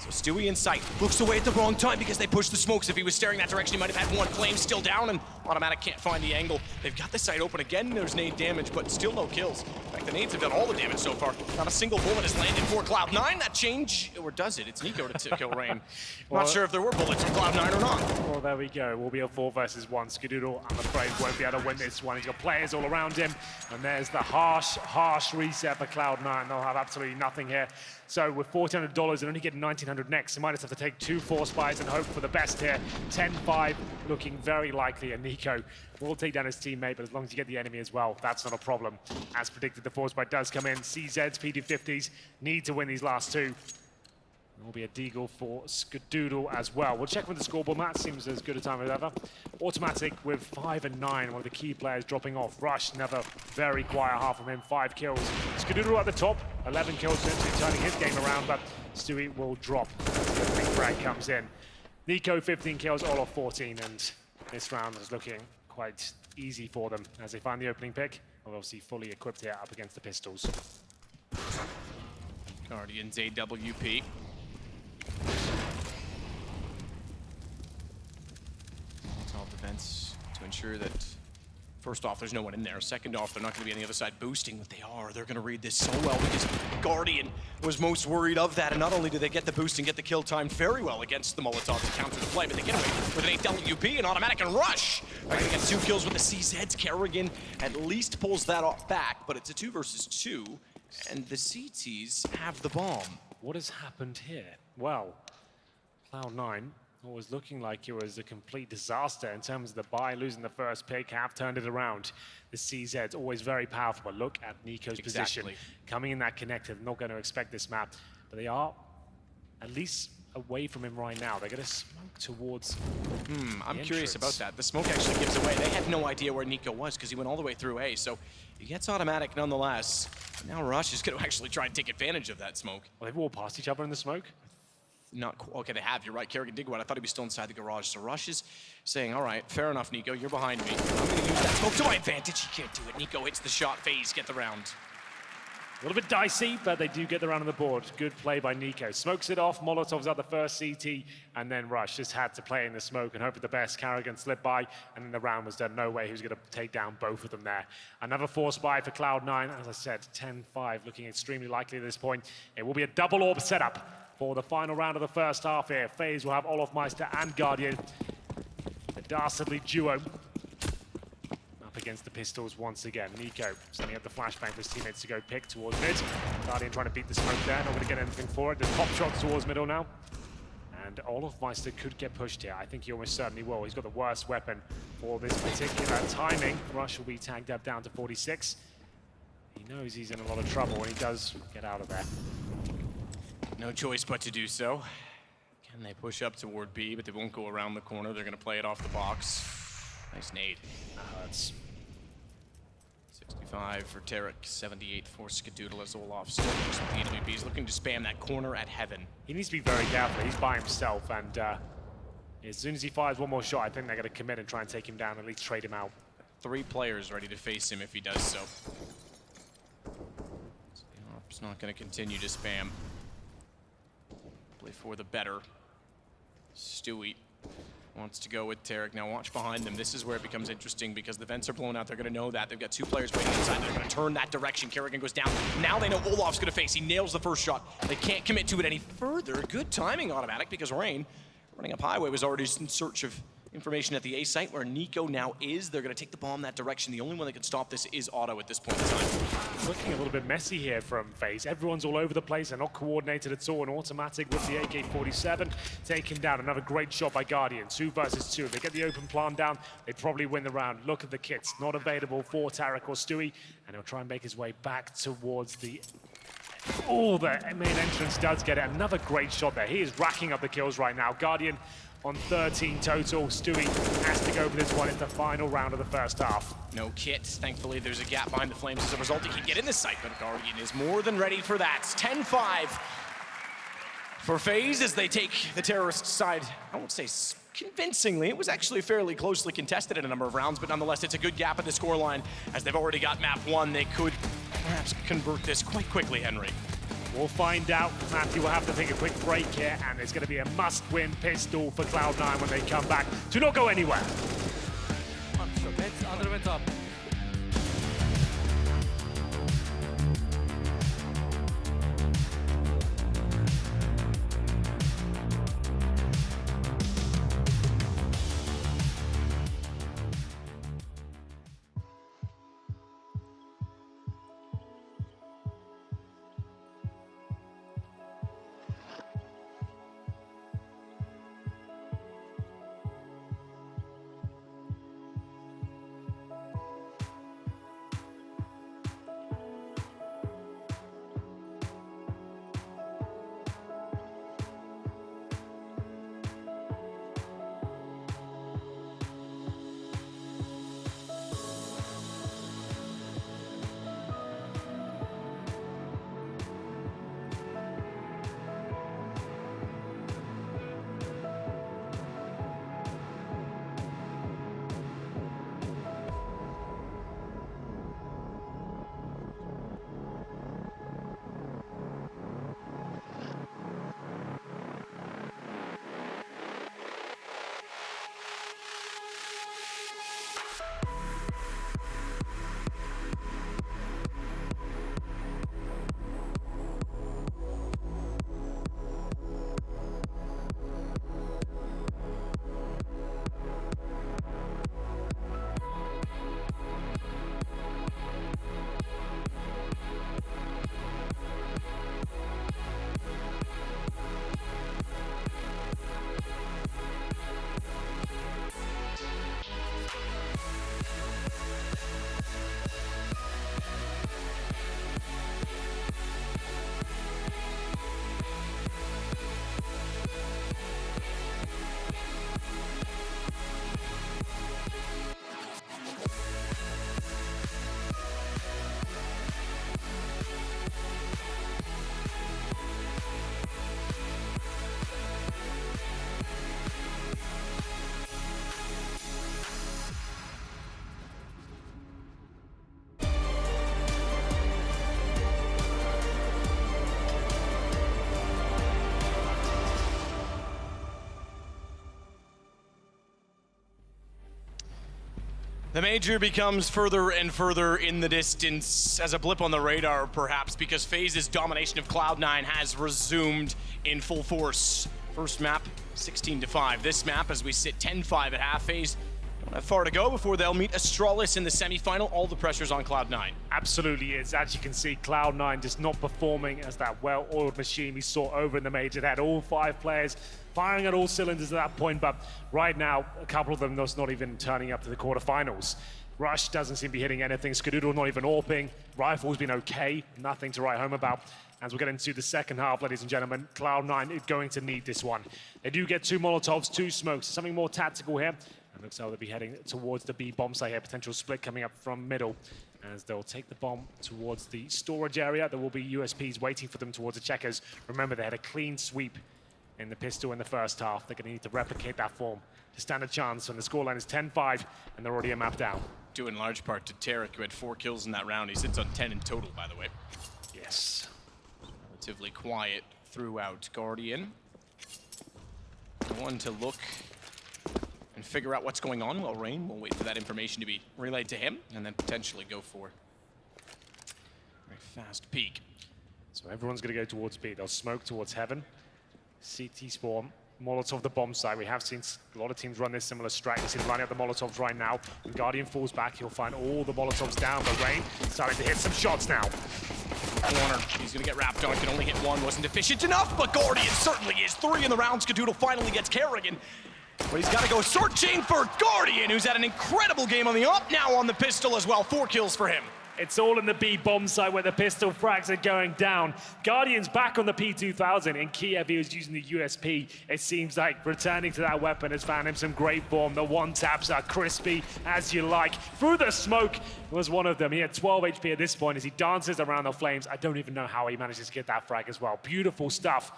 So Stewie in sight, looks away at the wrong time because they pushed the smokes. If he was staring that direction, he might have had one. Flame still down, and Automatic can't find the angle. They've got the site open again. There's nade damage, but still no kills. In fact, the nades have done all the damage so far. Not a single bullet has landed for Cloud9. That change, or does it? It's Nico to kill Rain. Well, not sure if there were bullets from Cloud9 or not. Well, there we go. We'll be a 4 versus 1. Skadoodle, I'm afraid, won't be able to win this one. He's got players all around him, and there's the harsh reset for Cloud9. They'll have absolutely nothing here. So with $1,400 and only getting 1,900 next, they might just have to take 2 force buys and hope for the best here. 10-5 looking very likely, and Nico will take down his teammate, but as long as you get the enemy as well, that's not a problem. As predicted, the force buy does come in. CZ's PD50s need to win these last 2. There will be a deagle for Skadoodle as well. We'll check with the scoreboard. Matt seems as good a time as ever. Automatic with 5 and 9. One of the key players dropping off. Rush, never very quiet half from him. 5 kills. Skadoodle at the top. 11 kills since turning his game around, but Stewie will drop as the opening frag comes in. Nico 15 kills, all of 14, and this round is looking quite easy for them as they find the opening pick. Obviously fully equipped here up against the pistols. Guardians AWP. All defense to ensure that, first off, there's no one in there. Second off, they're not going to be on the other side boosting. What they are, they're going to read this so well because Guardian was most worried of that. And not only do they get the boost and get the kill time very well against the Molotov to counter the play, but they get away with an AWP and Automatic and Rush. They're going to get 2 kills with the CZs. Kerrigan at least pulls that off back, but it's a 2 versus 2, and the CTs have the bomb. What has happened here? Well, Cloud9, what was looking like it was a complete disaster in terms of the buy, losing the first pick, have turned it around. The CZ's always very powerful, but look at Nico's position. Coming in that connected, not going to expect this map, but they are at least away from him right now. They're going to smoke towards I'm curious about that. The smoke actually gives away. They had no idea where Nico was because he went all the way through A, so he gets Automatic nonetheless. Now Rush is going to actually try and take advantage of that smoke. Well, they've all passed each other in the smoke. Okay, they have. You're right. Kerrigan did go out. I thought he was still inside the garage. So Rush is saying, all right, fair enough, Nico. You're behind me. I'm going to use that smoke to my advantage. He can't do it. Nico hits the shot. FaZe get the round. A little bit dicey, but they do get the round on the board. Good play by Nico. Smokes it off. Molotov's out the first CT, and then Rush just had to play in the smoke and hope for the best. Kerrigan slipped by, and then the round was done. No way he was going to take down both of them there. Another force buy for Cloud9. As I said, 10-5 looking extremely likely at this point. It will be a double orb setup for the final round of the first half here. FaZe will have Olofmeister and Guardian. The dastardly duo up against the pistols once again. Nico setting up the flashbang for his teammates to go pick towards mid. Guardian trying to beat the smoke there, not going to get anything for it. There's pop shots towards middle now. And Olofmeister could get pushed here. I think he almost certainly will. He's got the worst weapon for this particular timing. Rush will be tagged up down to 46. He knows he's in a lot of trouble, and he does get out of there. No choice but to do so. Can they push up toward B, but they won't go around the corner. They're going to play it off the box. Nice nade. That's 65 for Tarek, 78 for Skadoodle as Olaf still looks with the AWP. He's looking to spam that corner at heaven. He needs to be very careful. He's by himself, and as soon as he fires one more shot, I think they're going to commit and try and take him down, at least trade him out. 3 players ready to face him if he does so. He's not going to continue to spam. Play for the better. Stewie wants to go with Tarek. Now watch behind them. This is where it becomes interesting because the vents are blown out. They're going to know that. They've got 2 players waiting inside. They're going to turn that direction. Kerrigan goes down. Now they know Olaf's going to face. He nails the first shot. They can't commit to it any further. Good timing, Automatic, because Rain, running up highway, was already in search of information at the A site where Nico now is. They're going to take the bomb that direction. The only one that can stop this is Otto at this point in time. Looking a little bit messy here from FaZe. Everyone's all over the place. They're not coordinated at all. An automatic with the AK-47. Take him down. Another great shot by Guardian. 2 versus 2. If they get the open plant down, they probably win the round. Look at the kits. Not available for Tarek or Stewie. And he'll try and make his way back towards the... Oh, the main entrance does get it. Another great shot there. He is racking up the kills right now. Guardian on 13 total. Stewie has to go for this one. It's the final round of the first half. No kit. Thankfully, there's a gap behind the Flames as a result. He can get in the site, but Guardian is more than ready for that. 10-5 for FaZe as they take the terrorist side. I won't say convincingly. It was actually fairly closely contested in a number of rounds, but nonetheless, it's a good gap in the scoreline as they've already got map 1. They could perhaps convert this quite quickly, Henry. We'll find out. Matthew will have to take a quick break here, and it's going to be a must-win pistol for Cloud9 when they come back. Do not go anywhere. Let's under top. The major becomes further and further in the distance as a blip on the radar, perhaps, because FaZe's domination of Cloud9 has resumed in full force. First map, 16-5. This map, as we sit 10-5 at half, FaZe don't have far to go before they'll meet Astralis in the semifinal. All the pressure's on Cloud9. Absolutely is. As you can see, Cloud9 just not performing as that well-oiled machine we saw over in the major. They had all 5 players firing at all cylinders at that point, but right now, a couple of them just not even turning up to the quarterfinals. Rush doesn't seem to be hitting anything. Skadoodle not even AWPing. Rifle's been okay. Nothing to write home about. As we get into the second half, ladies and gentlemen, Cloud9 is going to need this one. They do get 2 Molotovs, 2 smokes, something more tactical here. And looks like they'll be heading towards the B bomb site here. Potential split coming up from middle as they'll take the bomb towards the storage area. There will be USPs waiting for them towards the checkers. Remember, they had a clean sweep in the pistol in the first half. They're going to need to replicate that form to stand a chance when the scoreline is 10-5 and they're already a map down. Due in large part to Tarek, who had 4 kills in that round. He sits on 10 in total, by the way. Yes. Relatively quiet throughout. Guardian. One to look and figure out what's going on, while Rain will wait for that information to be relayed to him and then potentially go for a very fast peek. So everyone's going to go towards B. They'll smoke towards Heaven. CT spawn Molotov the bomb site. We have seen a lot of teams run this similar strat. You see them lining up the Molotovs right now. When Guardian falls back, he'll find all the Molotovs down, but Rain starting to hit some shots now. Corner, he's gonna get wrapped on, can only hit one, wasn't efficient enough, but Guardian certainly is. 3 in the round, Skadoodle finally gets Kerrigan. But he's gotta go searching for Guardian, who's had an incredible game on the up, now on the pistol as well. 4 kills for him. It's all in the B bomb site where the pistol frags are going down. Guardian's back on the P2000. In Kiev, he was using the USP. It seems like returning to that weapon has found him some great form. The one-taps are crispy as you like. Through the smoke was one of them. He had 12 HP at this point as he dances around the flames. I don't even know how he manages to get that frag as well. Beautiful stuff.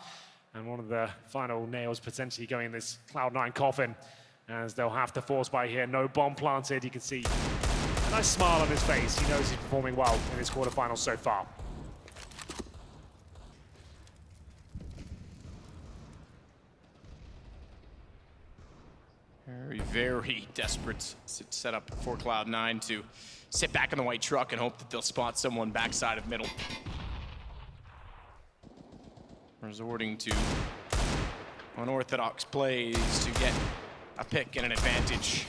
And one of the final nails potentially going in this Cloud9 coffin, as they'll have to force by here. No bomb planted. You can see a nice smile on his face. He knows he's performing well in his quarterfinals so far. Very, very desperate setup for Cloud9 to sit back in the white truck and hope that they'll spot someone backside of middle. Resorting to unorthodox plays to get a pick and an advantage.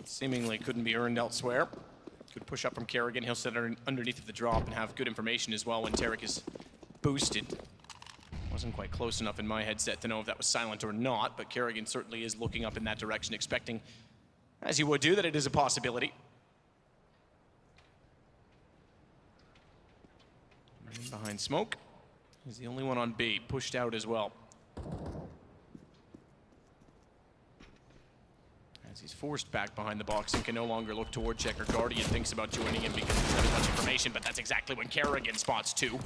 Seemingly couldn't be earned elsewhere. Good push up from Kerrigan. He'll sit underneath of the drop and have good information as well when Tarek is boosted. Wasn't quite close enough in my headset to know if that was silent or not, but Kerrigan certainly is looking up in that direction, expecting, as he would do, that it is a possibility. Behind smoke. He's the only one on B, pushed out as well. As he's forced back behind the box and can no longer look toward Checker. Guardian thinks about joining him because he doesn't have as much information, but that's exactly when Kerrigan spots 2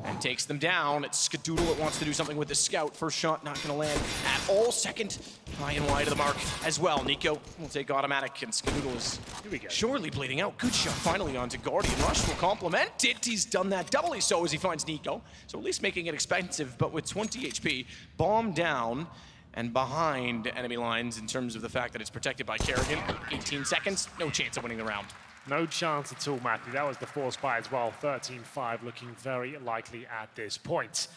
and takes them down. It's Skadoodle that wants to do something with the scout. First shot not gonna land at all. Second, high and wide of the mark as well. Nico will take automatic, and Skadoodle is surely bleeding out. Good shot finally onto Guardian. Rush will complement it. He's done that doubly so as he finds Nico. So at least making it expensive, but with 20 HP, bomb down and behind enemy lines in terms of the fact that it's protected by Kerrigan. 18 seconds, no chance of winning the round. No chance at all, Matthew. That was the force buy as well. 13-5 looking very likely at this point.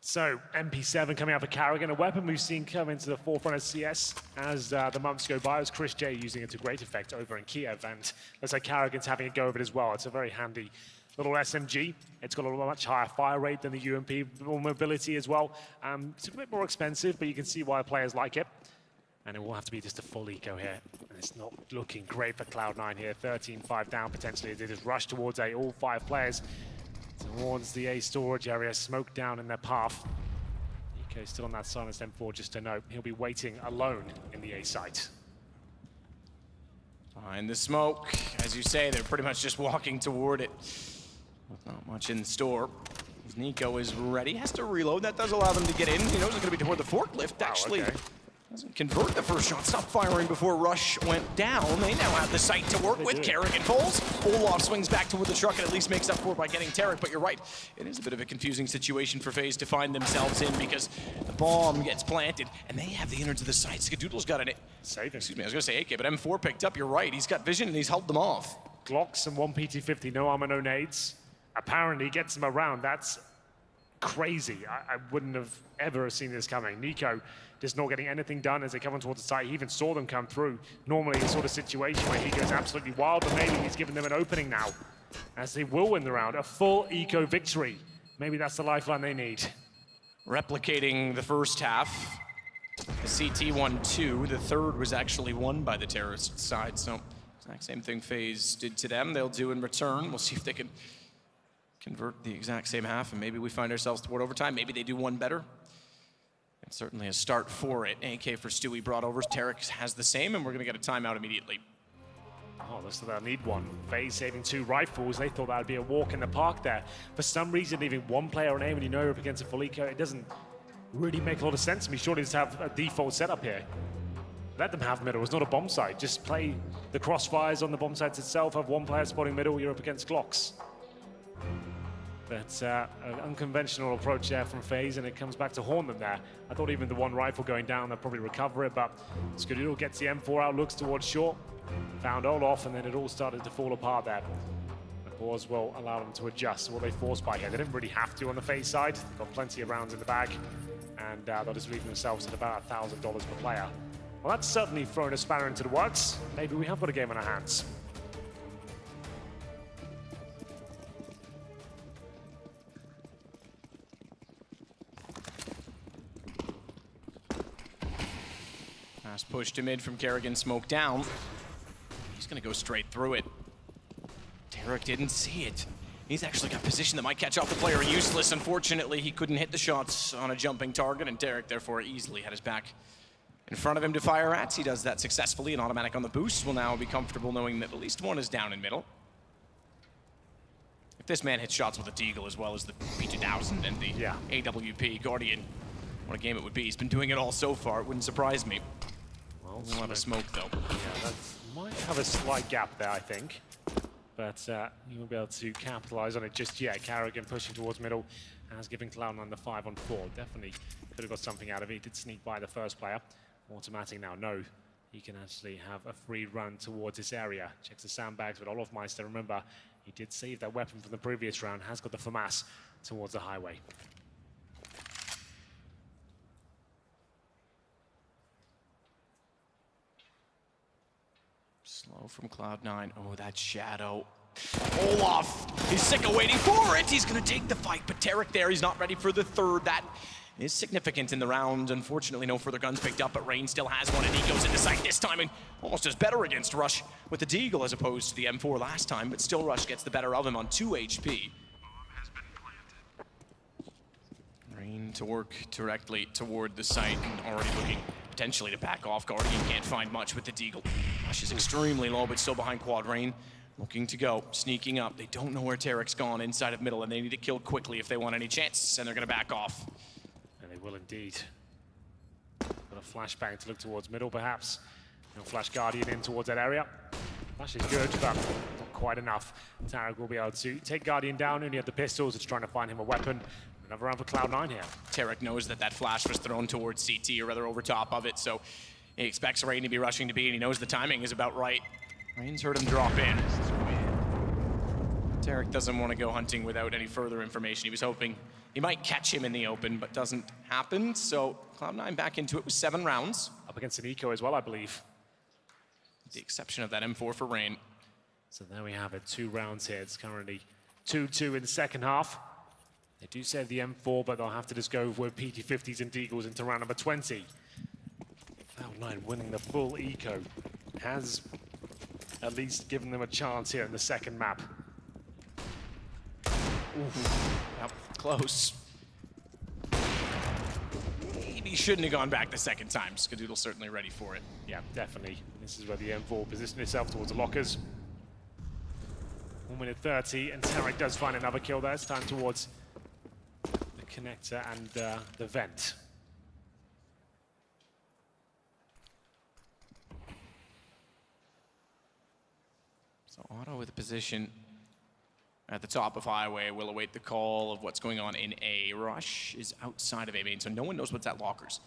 So, MP7 coming out for Kerrigan, a weapon we've seen come into the forefront of CS as the months go by. It was Chris J using it to great effect over in Kiev, and looks like Kerrigan's having a go of it as well. It's a very handy little SMG. It's got a much higher fire rate than the UMP, more mobility as well. It's a bit more expensive, but you can see why players like it. And it will have to be just a full eco here. And it's not looking great for Cloud9 here. 13-5 down potentially. They just rush towards A, all 5 players towards the A storage area. Smoke down in their path. Eco still on that silenced M4, just to note. He'll be waiting alone in the A site. Behind the smoke, as you say, they're pretty much just walking toward it. Not much in store. As Nico is ready, has to reload. That does allow them to get in. He knows it's going to be toward the forklift. Actually, doesn't convert the first shot. Stopped firing before Rush went down. They now have the site to work with. Kerrigan falls. Olaf swings back toward the truck and at least makes up for it by getting Tarek. But you're right, it is a bit of a confusing situation for FaZe to find themselves in because the bomb gets planted and they have the innards of the site. Skadoodle's got an excuse me, I was going to say AK, but M4 picked up. You're right. He's got vision and he's held them off. Glocks and 1 PT50, no armor, no nades. Apparently gets him around. That's crazy. I wouldn't have ever seen this coming. Nico just not getting anything done as they come on towards the site. He even saw them come through. Normally the sort of situation where he goes absolutely wild, but maybe he's given them an opening now as they will win the round. A full eco victory. Maybe that's the lifeline they need. Replicating the first half. The CT won 2. The third was actually won by the terrorist side. So exact same thing FaZe did to them. They'll do in return. We'll see if they can convert the exact same half, and maybe we find ourselves toward overtime. Maybe they do one better. It's certainly a start for it. AK for Stewie brought over. Tarek has the same, and we're going to get a timeout immediately. Oh, looks like they'll need one. FaZe saving 2 rifles. They thought that would be a walk in the park there. For some reason, leaving 1 player on A when you know you're up against a full eco, it doesn't really make a lot of sense to me. Surely just have a default setup here. Let them have middle. It's not a bomb site. Just play the crossfires on the bomb sites itself. Have 1 player spotting middle. You're up against Glocks. That's an unconventional approach there from FaZe, and it comes back to haunt them there. I thought even the 1 rifle going down, they'll probably recover it, but Skadoodle gets the M4 out, looks towards short, found Olaf, and then it all started to fall apart there. The pause will allow them to adjust. Will they force by here? They didn't really have to on the FaZe side. They've got plenty of rounds in the bag, and they'll just leave themselves at about $1,000 per player. Well, that's certainly thrown a spanner into the works. Maybe we have got a game on our hands. Pass push to mid from Kerrigan, smoke down. He's gonna go straight through it. Tarek didn't see it. He's actually got position that might catch off the player. Useless, unfortunately, he couldn't hit the shots on a jumping target, and Tarek therefore easily had his back in front of him to fire at. He does that successfully, and automatic on the boost will now be comfortable knowing that at least one is down in middle. If this man hits shots with a Deagle as well as the P2000 and the AWP Guardian, what a game it would be. He's been doing it all so far, it wouldn't surprise me. Well, we'll have a smoke though. Yeah, that might have a slight gap there, I think. But he won't be able to capitalize on it just yet. Kerrigan pushing towards middle has given Cloud9 the 5-on-4. Definitely could have got something out of it. He did sneak by the first player. Automatic now, no. He can actually have a free run towards this area. Checks the sandbags with Olofmeister. Remember, he did save that weapon from the previous round. Has got the FAMAS towards the highway. Slow from Cloud9. Oh, that shadow. Olaf, he's sick of waiting for it. He's going to take the fight, but Tarek there, he's not ready for the third. That is significant in the round. Unfortunately, no further guns picked up, but Rain still has one, and he goes into sight this time, and almost does better against Rush with the Deagle as opposed to the M4 last time, but still Rush gets the better of him on 2 HP. Rain to work directly toward the site, and already looking potentially to back off. Guardian can't find much with the Deagle. Rush is extremely low, but still behind Quad Rain. Looking to go, sneaking up. They don't know where Tarek's gone inside of middle, and they need to kill quickly if they want any chance, and they're gonna back off. And they will indeed. Got a flashbang to look towards middle, perhaps. And flash Guardian in towards that area. Flash is good, but not quite enough. Tarek will be able to take Guardian down, only had the pistols. It's trying to find him a weapon. Another round for Cloud9 here. Tarek knows that that flash was thrown towards CT, or rather over top of it, so he expects Rain to be rushing to B, and he knows the timing is about right. Rain's heard him drop in. Tarek doesn't want to go hunting without any further information. He was hoping he might catch him in the open, but doesn't happen, so Cloud9 back into it with 7 rounds. Up against an eco as well, I believe. With the exception of that M4 for Rain. So there we have it, 2 rounds here. It's currently 2-2 in the second half. They do save the M4, but they'll have to just go with PT50s and Deagles into round number 20. Cloud9 winning the full eco has at least given them a chance here in the second map. Oof. Yep, close. Maybe he shouldn't have gone back the second time. Skadoodle's certainly ready for it. Yeah, definitely. This is where the M4 positioned itself towards the lockers. 1 minute 30, and Tarek does find another kill there. It's time towards the connector and the vent. So Otto with a position at the top of highway will await the call of what's going on in A. Rush is outside of A main, so no one knows what's at lockers.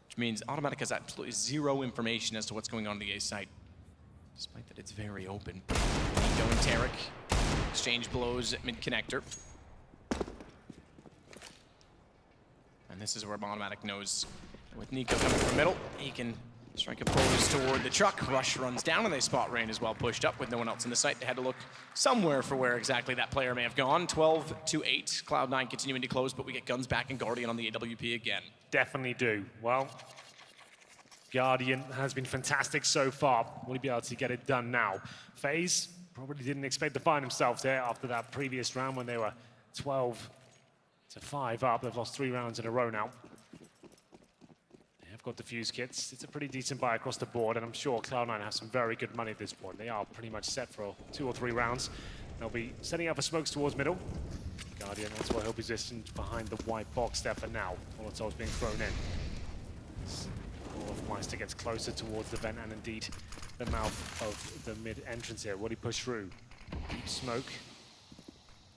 Which means Automatic has absolutely 0 information as to what's going on the A site. Despite that it's very open. Nico and Tarek exchange blows at mid-connector. And this is where Automatic knows with Nico coming from middle, he can strike a pose toward the truck. Rush runs down, and they spot Rain as well, pushed up with no one else in the site. They had to look somewhere for where exactly that player may have gone. 12-8, Cloud9 continuing to close, but we get guns back and Guardian on the AWP again. Definitely do. Well, Guardian has been fantastic so far. Will he be able to get it done now? FaZe probably didn't expect to find themselves there after that previous round when they were 12-5 up. They've lost 3 rounds in a row now. Got defuse kits. It's a pretty decent buy across the board, and I'm sure Cloud9 have some very good money at this point. They are pretty much set for 2 or 3 rounds. They'll be setting up for smokes towards middle. Guardian also will help positioned behind the white box there for now. Molotov's being thrown in. Olofmeister gets closer towards the vent and indeed the mouth of the mid entrance here. Will he push through? Deep smoke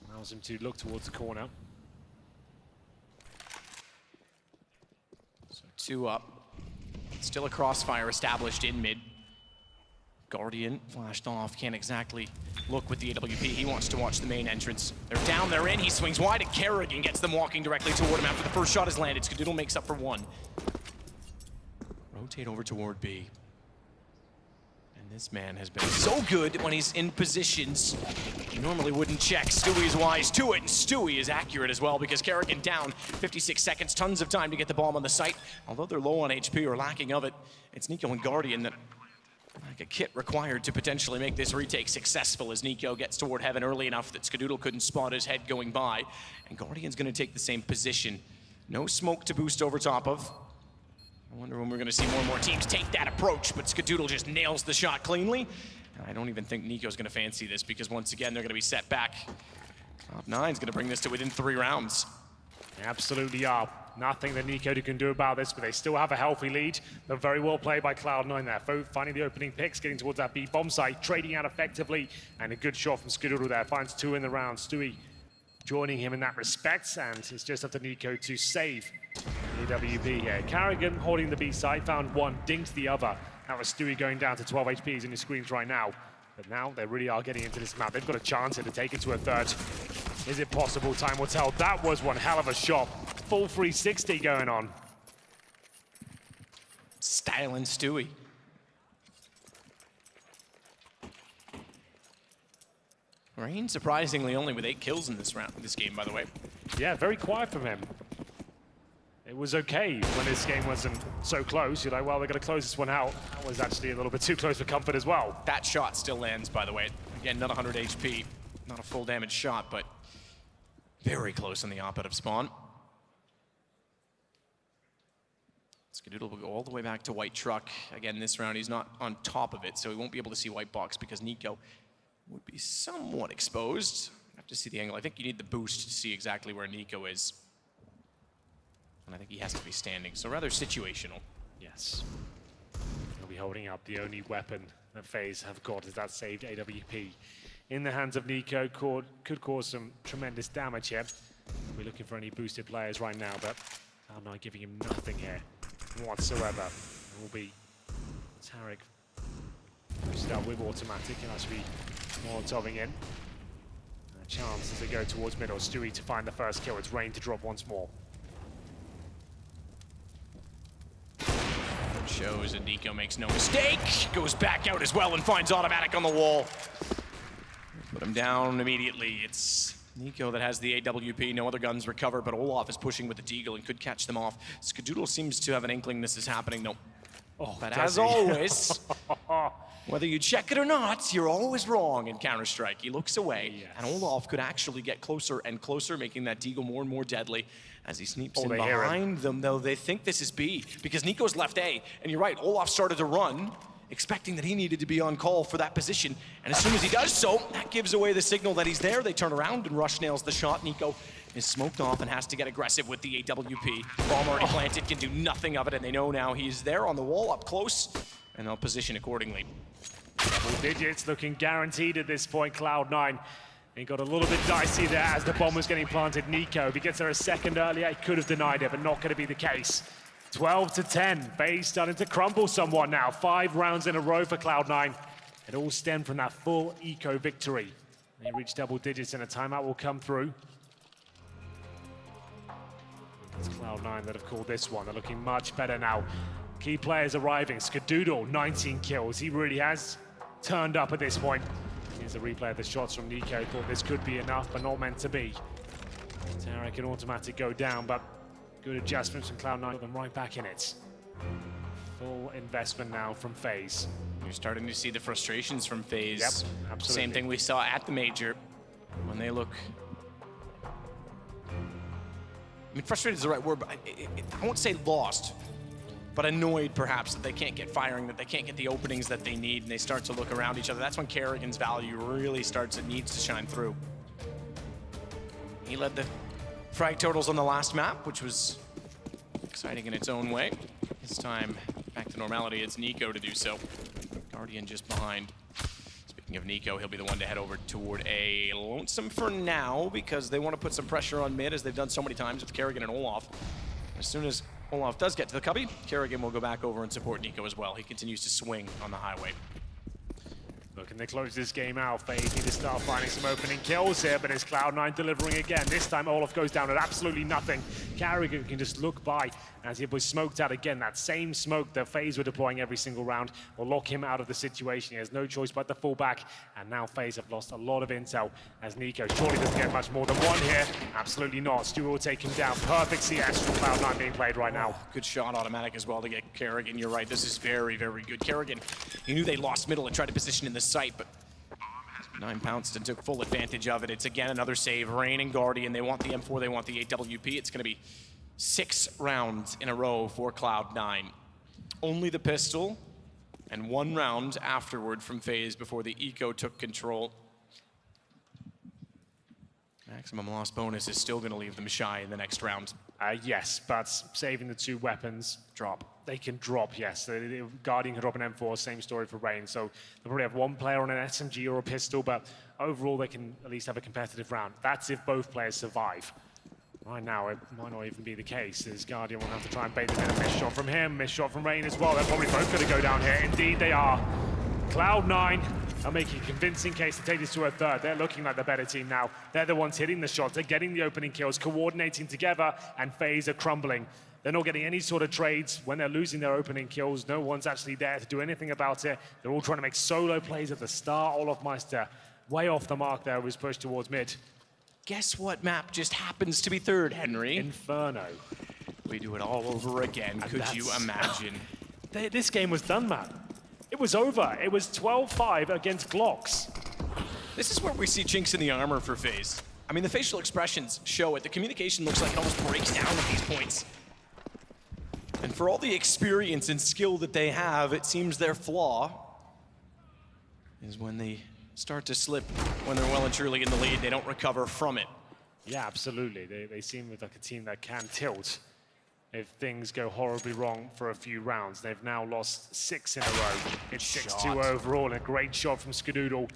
allows him to look towards the corner. So 2 up. Still a crossfire established in mid. Guardian flashed off, can't exactly look with the AWP. He wants to watch the main entrance. They're down, they're in, he swings wide, and Kerrigan gets them walking directly toward him after the first shot is landed. Skadoodle makes up for one. Rotate over toward B. And this man has been so good when he's in positions you normally wouldn't check. Stewie's wise to it, and Stewie is accurate as well because Kerrigan down 56 seconds, tons of time to get the bomb on the site. Although they're low on HP or lacking of it, it's Nico and Guardian that like a kit required to potentially make this retake successful as Nico gets toward heaven early enough that Skadoodle couldn't spot his head going by. And Guardian's gonna take the same position. No smoke to boost over top of. I wonder when we're gonna see more and more teams take that approach, but Skadoodle just nails the shot cleanly. And I don't even think Nico's gonna fancy this because once again, they're gonna be set back. Cloud9's gonna bring this to within 3 rounds. They absolutely are. Nothing that Nico can do about this, but they still have a healthy lead. They're very well played by Cloud9 there. Finding the opening picks, getting towards that B bomb site, trading out effectively, and a good shot from Skadoodle there. Finds 2 in the round. Stewie joining him in that respect, and it's just up to Nico to save the AWP here. Kerrigan holding the B side, found 1, dinked the other. That was Stewie going down to 12 HP. He's in his screens right now. But now they really are getting into this map. They've got a chance here to take it to a third. Is it possible? Time will tell. That was one hell of a shot. Full 360 going on. Styling Stewie. Rain surprisingly only with 8 kills in this game, by the way. Yeah, very quiet from him. It was okay when this game wasn't so close. You're like, well, they're going to close this one out. That was actually a little bit too close for comfort as well. That shot still lands, by the way. Again, not 100 HP, not a full damage shot, but very close on the op out of spawn. Skadoodle will go all the way back to white truck. Again, this round he's not on top of it, so he won't be able to see white box because Nico would be somewhat exposed. I have to see the angle. I think you need the boost to see exactly where Nico is. And I think he has to be standing, so rather situational. Yes. He'll be holding up the only weapon that FaZe have got is that saved AWP. In the hands of Nico, could cause some tremendous damage here. We're looking for any boosted players right now, but I'm not giving him nothing here whatsoever. It will be Tarek boosted up with automatic and actually Molotoving in. A chance as they go towards middle. Stewie to find the first kill. It's Rain to drop once more. Shows that Nico makes no mistake. Goes back out as well and finds automatic on the wall. Put him down immediately. It's Nico that has the AWP. No other guns recover, but Olaf is pushing with the Deagle and could catch them off. Skadoodle seems to have an inkling this is happening. No. Oh, but as always, whether you check it or not, you're always wrong in Counter-Strike. He looks away, yes. and Olaf could actually get closer and closer, making that Deagle more and more deadly as he sneaks in they hear behind them, though they think this is B, because Nico's left A, and you're right, Olaf started to run, expecting that he needed to be on call for that position, and as soon as he does so, that gives away the signal that he's there. They turn around, and Rush nails the shot. Nico is smoked off and has to get aggressive with the AWP. Bomb already planted, can do nothing of it, and they know now he's there on the wall, up close, and they'll position accordingly. Double digits looking guaranteed at this point, Cloud9. He got a little bit dicey there as the bomb was getting planted. Nico, if he gets there a second earlier, he could have denied it, but not going to be the case. 12-10, FaZe starting to crumble somewhat now. 5 rounds in a row for Cloud9. It all stemmed from that full eco victory. They reach double digits and a timeout will come through. It's Cloud9 that have called this one. They're looking much better now. Key players arriving. Skadoodle, 19 kills. He really has turned up at this point. Here's a replay of the shots from Nico. Thought this could be enough, but not meant to be. Tarek and automatic go down, but good adjustments from Cloud9. Put them right back in it. Full investment now from FaZe. You're starting to see the frustrations from FaZe. Yep, absolutely. Same thing we saw at the major when they look. I mean, frustrated is the right word, but I won't say lost, but annoyed perhaps that they can't get firing, that they can't get the openings that they need, and they start to look around each other. That's when Kerrigan's value really needs to shine through. He led the frag totals on the last map, which was exciting in its own way. This time, back to normality, it's Nico to do so. Guardian just behind. Speaking of Nico, he'll be the one to head over toward A. Lonesome for now, because they want to put some pressure on mid, as they've done so many times with Kerrigan and Olaf. As soon as Olaf does get to the cubby, Kerrigan will go back over and support Nico as well. He continues to swing on the highway. Looking to close this game out. FaZe need to start finding some opening kills here, but it's Cloud9 delivering again. This time Olaf goes down at absolutely nothing. Carrigan can just look by as he was smoked out again. That same smoke that FaZe were deploying every single round will lock him out of the situation. He has no choice but to fall back, and now FaZe have lost a lot of intel as Nico surely doesn't get much more than one here. Absolutely not. Stu will take him down. Perfect CS from Cloud9 being played right now. Good shot automatic as well to get Kerrigan. You're right, this is very, very good. Kerrigan, he knew they lost middle and tried to position in the site, but 9 pounced and took full advantage of it. It's again another save. Rain and Guardian, they want the M4, they want the 8WP. It's gonna be 6 rounds in a row for Cloud9. Only the pistol and 1 round afterward from FaZe before the Eco took control. Maximum loss bonus is still gonna leave them shy in the next round. Yes, but saving the 2 weapons. Drop. They can drop, yes. Guardian can drop an M4, same story for Rain. So they'll probably have 1 player on an SMG or a pistol, but overall they can at least have a competitive round. That's if both players survive. Right now, it might not even be the case, as Guardian will have to try and bait them in. A missed shot from him, missed shot from Rain as well. They're probably both going to go down here. Indeed, they are. Cloud9 are making a convincing case to take this to a third. They're looking like the better team now. They're the ones hitting the shots. They're getting the opening kills, coordinating together, and FaZe are crumbling. They're not getting any sort of trades when they're losing their opening kills. No one's actually there to do anything about it. They're all trying to make solo plays at the start. Olaf Meister way off the mark there, was pushed towards mid. Guess what map just happens to be third, Henry? Inferno. We do it all over again. Could you imagine? This game was done, man. It was over. It was 12-5 against Glocks. This is where we see chinks in the armor for FaZe. I mean, the facial expressions show it. The communication looks like it almost breaks down at these points. And for all the experience and skill that they have, it seems their flaw is when they start to slip, when they're well and truly in the lead, they don't recover from it. Yeah, absolutely. They seem like a team that can tilt if things go horribly wrong for a few rounds. They've now lost 6 in a row. It's 6-2 overall, and a great shot from Skadoodle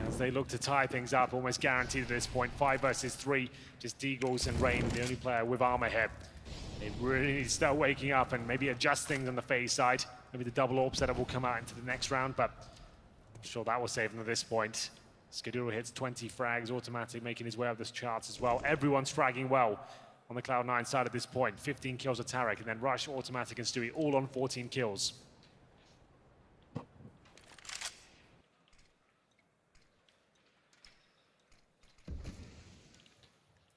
as they look to tie things up, almost guaranteed at this point. 5 versus 3, just Deagles and Rain, the only player with armor here. They really need to start waking up and maybe adjust things on the FaZe side. Maybe the double AWP setup will come out into the next round, but I'm sure that will save them at this point. Skadoodle hits 20 frags, automatic, making his way up the charts as well. Everyone's fragging well on the Cloud9 side at this point. 15 kills of Tarek, and then Rush, Automatic, and Stewie all on 14 kills.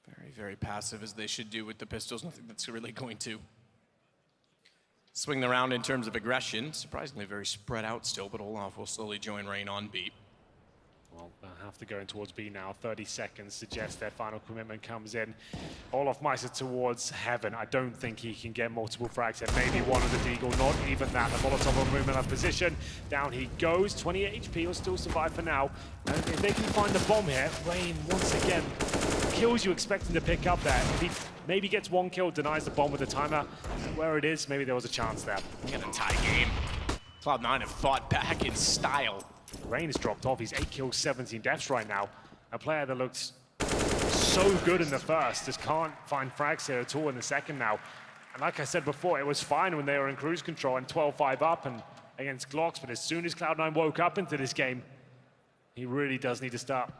Very, very passive, as they should do with the pistols. Nothing that's really going to swing the round in terms of aggression. Surprisingly very spread out still, but Olaf will slowly join Rain on B. Well, they'll have to go in towards B now. 30 seconds suggests their final commitment comes in. Olaf Meister towards heaven. I don't think he can get multiple frags here. Maybe one of the Deagle, not even that. The Molotov will move in that position. Down he goes. 28 HP will still survive for now. And if they can find the bomb here, Rain once again kills you expecting to pick up there. If he maybe gets 1 kill, denies the bomb with the timer. And where it is, maybe there was a chance there. Get a tie game. Cloud9 have fought back in style. Rain has dropped off. He's 8 kills, 17 deaths right now. A player that looked so good in the first just can't find frags here at all in the second now. And like I said before, it was fine when they were in cruise control and 12-5 up and against Glocks, but as soon as Cloud9 woke up into this game, he really does need to start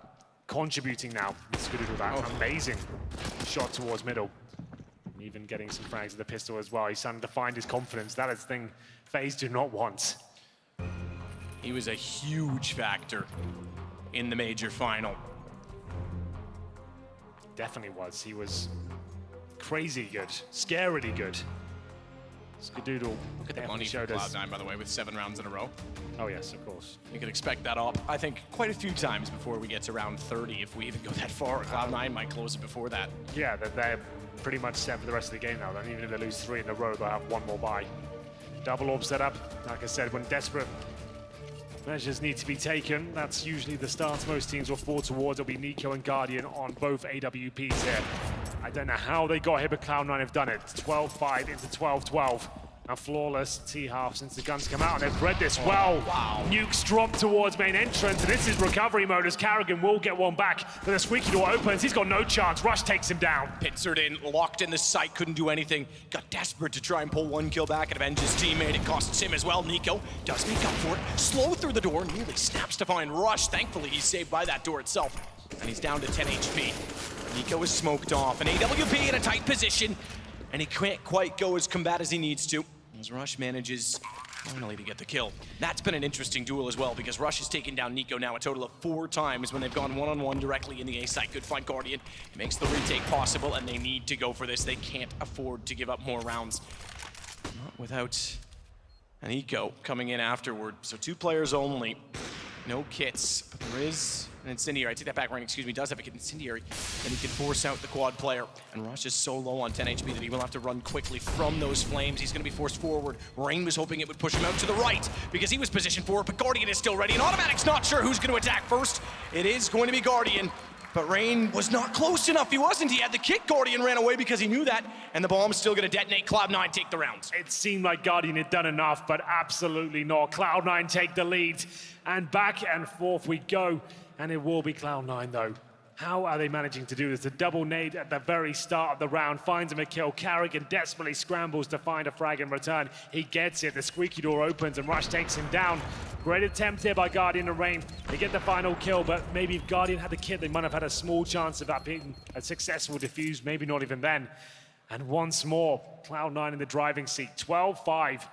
contributing now. It's good to do that. Amazing shot towards middle. Even getting some frags with the pistol as well. He's starting to find his confidence. That is the thing FaZe do not want. He was a huge factor in the major final. Definitely was. He was crazy good, scarily good. Skadoodle. Look at the money for Cloud9, by the way, with 7 rounds in a row. Oh yes, of course. You could expect that up, I think, quite a few times before we get to round 30, if we even go that far. Cloud9 might close it before that. Yeah, they're pretty much set for the rest of the game now. Then even if they lose 3 in a row, they'll have 1 more bye. Double AWP setup. Like I said, when desperate measures need to be taken, that's usually the stance most teams will fall towards. It'll be Nico and Guardian on both AWPs here. I don't know how they got here, but Cloud9 have done it. 12-5 into 12-12. A flawless T-half since the guns come out, and they've read this well. Wow. Nukes drop towards main entrance, and this is recovery mode as Karrigan will get one back, but the squeaky door opens. He's got no chance. Rush takes him down. Pincered in, locked in the site, couldn't do anything. Got desperate to try and pull one kill back and avenge his teammate. It costs him as well. Nico does make up for it. Slow through the door, nearly snaps to find Rush. Thankfully, he's saved by that door itself, and he's down to 10 HP. Nico is smoked off, an AWP in a tight position, and he can't quite go as combat as he needs to, as Rush manages finally to get the kill. That's been an interesting duel as well, because Rush has taken down Nico now a total of 4 times when they've gone one-on-one directly in the A site. Good find, Guardian. It makes the retake possible, and they need to go for this. They can't afford to give up more rounds. Not without an Eco coming in afterward. So 2 players only. No kits, but there is an Incendiary. I take that back, Rain, excuse me, does have a kit Incendiary. Then he can force out the quad player. And Rush is so low on 10 HP that he will have to run quickly from those flames. He's gonna be forced forward. Rain was hoping it would push him out to the right because he was positioned forward, but Guardian is still ready. And Automatic's not sure who's gonna attack first. It is going to be Guardian. But Rain was not close enough. He wasn't. He had the kick. Guardian ran away because he knew that. And the bomb's still going to detonate. Cloud9 take the rounds. It seemed like Guardian had done enough, but absolutely not. Cloud9 take the lead, and back and forth we go. And it will be Cloud9 though. How are they managing to do this? A double nade at the very start of the round finds him a kill. Karrigan desperately scrambles to find a frag in return. He gets it. The squeaky door opens and Rush takes him down. Great attempt here by Guardian and Rain. They get the final kill, but maybe if Guardian had the kit, they might have had a small chance of that being a successful defuse, maybe not even then. And once more, Cloud9 in the driving seat, 12-5.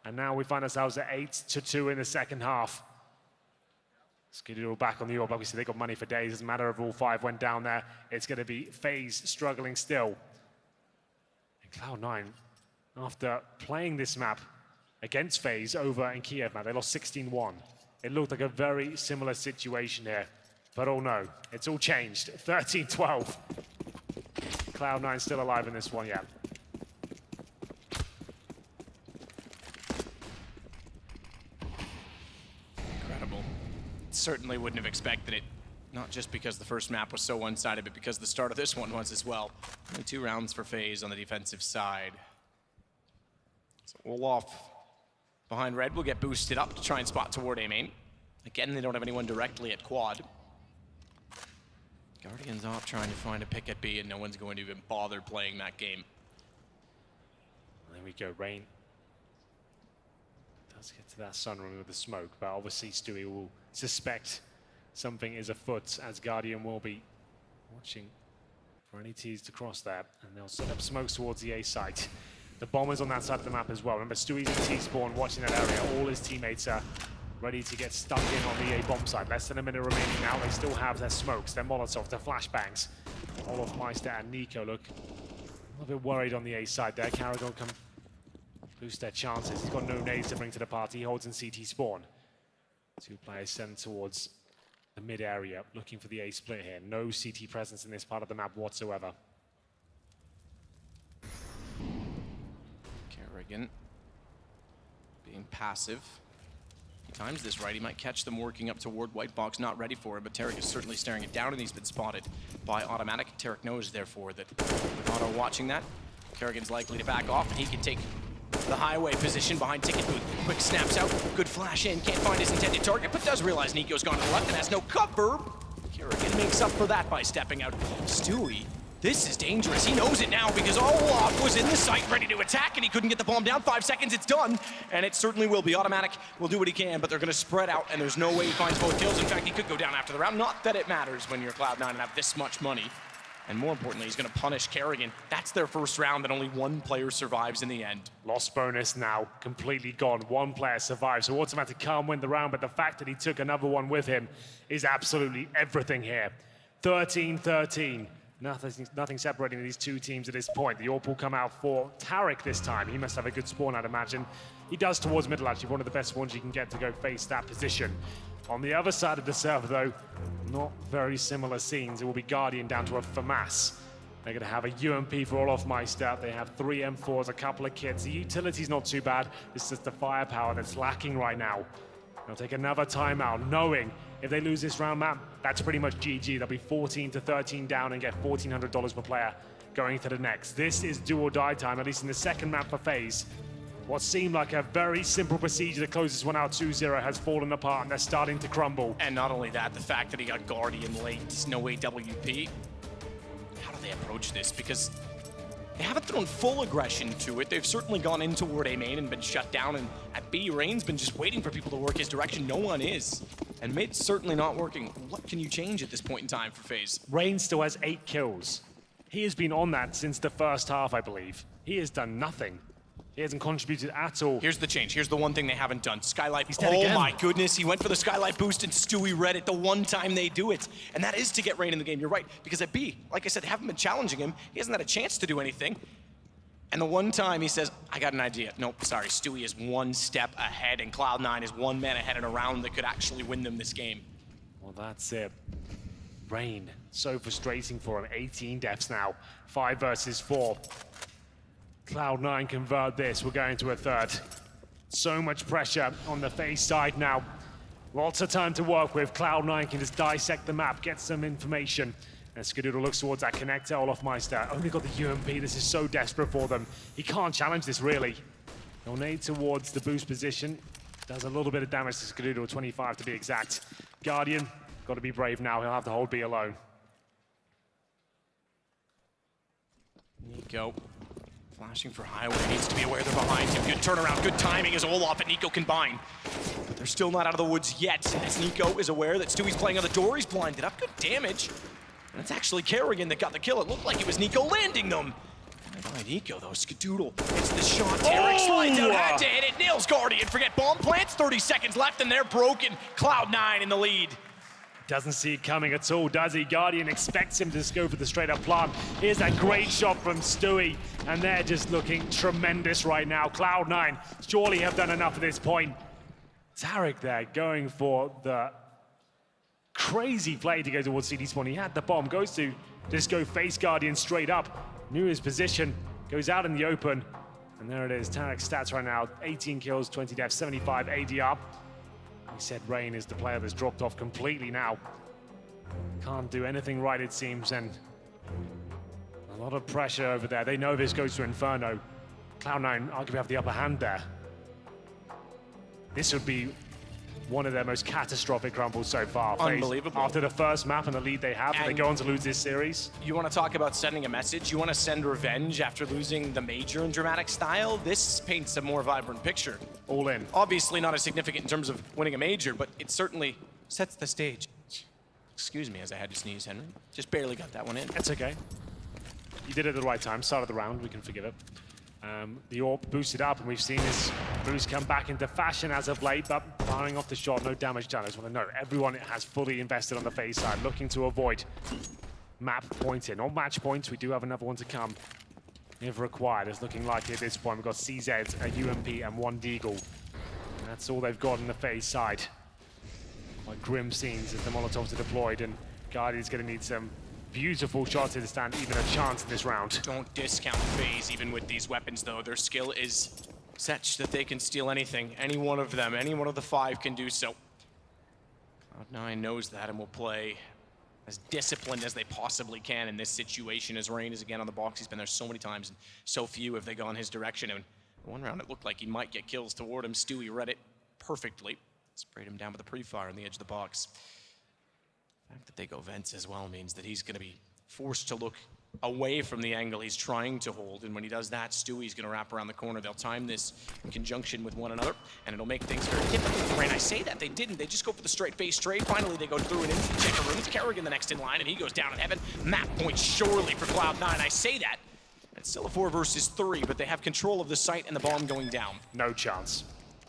And now we find ourselves at 8-2 in the second half. Skidoo back on the orb. Obviously, they got money for days. Doesn't matter if all 5 went down there. It's going to be FaZe struggling still. And Cloud9, after playing this map against FaZe over in Kiev, man, they lost 16-1. It looked like a very similar situation here. But oh no, it's all changed. 13-12. Cloud9 still alive in this one, yeah. Incredible. Certainly wouldn't have expected it. Not just because the first map was so one-sided, but because the start of this one was as well. Only 2 rounds for FaZe on the defensive side. So Olaf behind Red will get boosted up to try and spot toward A main. Again, they don't have anyone directly at quad. Guardian's off trying to find a pick at B, and no one's going to even bother playing that game. There we go, Rain. Does get to that sunroom with the smoke, but obviously Stewie will suspect something is afoot, as Guardian will be watching for any T's to cross there, and they'll set up smokes towards the A site. The bomber's on that side of the map as well. Remember, Stewie's in T-spawn watching that area. All his teammates are ready to get stuck in on the A bomb side. Less than a minute remaining now. They still have their smokes, their Molotovs, their flashbangs. Olaf Meister and Nico look a little bit worried on the A side there. Karrigan can boost their chances. He's got no nades to bring to the party. He holds in CT spawn. 2 players sent towards the mid area, looking for the A split here. No CT presence in this part of the map whatsoever. Karrigan being passive. He times this right. He might catch them working up toward white box. Not ready for it, but Tarek is certainly staring it down, and he's been spotted by Automatic. Tarek knows, therefore, that with Auto watching that, Karrigan's likely to back off, and he can take the highway position behind Ticket Booth. Quick snaps out, good flash in, can't find his intended target, but does realize Nico's gone to the left and has no cover. Karrigan makes up for that by stepping out. Stewie, this is dangerous. He knows it now because Olaf was in the site ready to attack and he couldn't get the bomb down. 5 seconds, it's done. And it certainly will be. Automatic will do what he can, but they're gonna spread out and there's no way he finds both kills. In fact, he could go down after the round. Not that it matters when you're Cloud9 and have this much money. And more importantly, he's gonna punish Karrigan. That's their first round and only 1 player survives in the end. Lost bonus now, completely gone. 1 player survives, so Automatic can't win the round, but the fact that he took another one with him is absolutely everything here. 13-13. Nothing separating these 2 teams at this point. The AWP will come out for Tarek this time. He must have a good spawn, I'd imagine. He does towards middle, actually, one of the best ones you can get to go face that position. On the other side of the server, though, not very similar scenes. It will be Guardian down to a FAMAS. They're going to have a UMP for Olaf Meister. They have 3 M4s, a couple of kits. The utility's not too bad. It's just the firepower that's lacking right now. They'll take another timeout, knowing if they lose this round map, that's pretty much GG. They'll be 14-13 down and get $1,400 per player going to the next. This is do or die time, at least in the second map for FaZe. What seemed like a very simple procedure to close this one out 2-0 has fallen apart, and they're starting to crumble. And not only that, the fact that he got Guardian late, no AWP. How do they approach this? Because they haven't thrown full aggression to it. They've certainly gone in toward A main and been shut down. And at B, Rain's been just waiting for people to work his direction. No one is. And mid's certainly not working. What can you change at this point in time for FaZe? Rain still has 8 kills. He has been on that since the first half, I believe. He has done nothing. He hasn't contributed at all. Here's the change. Here's the one thing they haven't done. Skylight. He's dead Oh again. my goodness, he went for the Skylight boost and Stewie read it the one time they do it. And that is to get Rain in the game. You're right. Because at B, like I said, they haven't been challenging him. He hasn't had a chance to do anything. And the one time he says, I got an idea. Nope, sorry, Stewie is one step ahead and Cloud9 is one man ahead in a round that could actually win them this game. Well, that's it. Rain, so frustrating for him. 18 deaths now, 5 versus 4. Cloud9 convert this, we're going to a third. So much pressure on the FaZe side now. Lots of time to work with. Cloud9 can just dissect the map, get some information. And Skadoodle looks towards that connector. Olofmeister only got the UMP. This is so desperate for them. He can't challenge this, really. He'll nade towards the boost position. Does a little bit of damage to Skadoodle, 25 to be exact. Guardian, got to be brave now. He'll have to hold B alone. Nico, flashing for Highway, needs to be aware they're behind him. Good turnaround, good timing as Olof and Nico combine. But they're still not out of the woods yet, as Nico is aware that Stewie's playing on the door. He's blinded up, good damage. And it's actually Kerrigan that got the kill. It looked like it was Nico landing them. By Nico, though, Skadoodle hits the shot. Tarek slides out, had to hit it. Nails Guardian, forget bomb plants. 30 seconds left, and they're broken. Cloud9 in the lead. Doesn't see it coming at all, does he? Guardian expects him to just go for the straight-up plant. Here's that great shot from Stewie, and they're just looking tremendous right now. Cloud9 surely have done enough at this point. Tarek there going for the crazy play to go towards CD spawn. He had the bomb, goes to just go face Guardian straight up. Knew his position, goes out in the open, and there it is. Tarek's stats right now, 18 kills, 20 deaths, 75 ADR. He said Rain is the player that's dropped off completely now. Can't do anything right, it seems, and a lot of pressure over there. They know this goes to Inferno. Cloud9 arguably have the upper hand there. This would be one of their most catastrophic crumbles so far. Unbelievable. After the first map and the lead they have, and they go on to lose this series. You want to talk about sending a message? You want to send revenge after losing the major in dramatic style? This paints a more vibrant picture. All in. Obviously not as significant in terms of winning a major, but it certainly sets the stage. Excuse me as I had to sneeze, Henry. Just barely got that one in. That's okay. You did it at the right time. Start of the round, we can forgive it. The AWP boosted up, and we've seen this boost come back into fashion as of late, but firing off the shot, no damage done. I just want to note, everyone has fully invested on the FaZe side, looking to avoid map pointing. On match points, we do have another one to come, if required. It's looking likely at this point. We've got CZ, a UMP, and 1 Deagle. And that's all they've got on the FaZe side. Like grim scenes as the Molotovs are deployed, and Guardian's going to need some beautiful shots to stand even a chance in this round. Don't discount FaZe even with these weapons, though. Their skill is such that they can steal anything. Any one of them, any one of the 5 can do so. Cloud9 knows that and will play as disciplined as they possibly can in this situation as Rain is again on the box. He's been there so many times, and so few have they gone his direction. And one round it looked like he might get kills toward him. Stewie read it perfectly. Sprayed him down with a pre-fire on the edge of the box. The fact that they go vents as well means that he's going to be forced to look away from the angle he's trying to hold, and when he does that, Stewie's going to wrap around the corner. They'll time this in conjunction with one another, and it'll make things very difficult for Rain. I say that, they didn't. They just go for the straight face straight. Finally, they go through and into the checker room. It's Kerrigan the next in line, and he goes down in heaven. Map point surely for Cloud9. I say that. It's still a 4 versus 3, but they have control of the site and the bomb going down. No chance.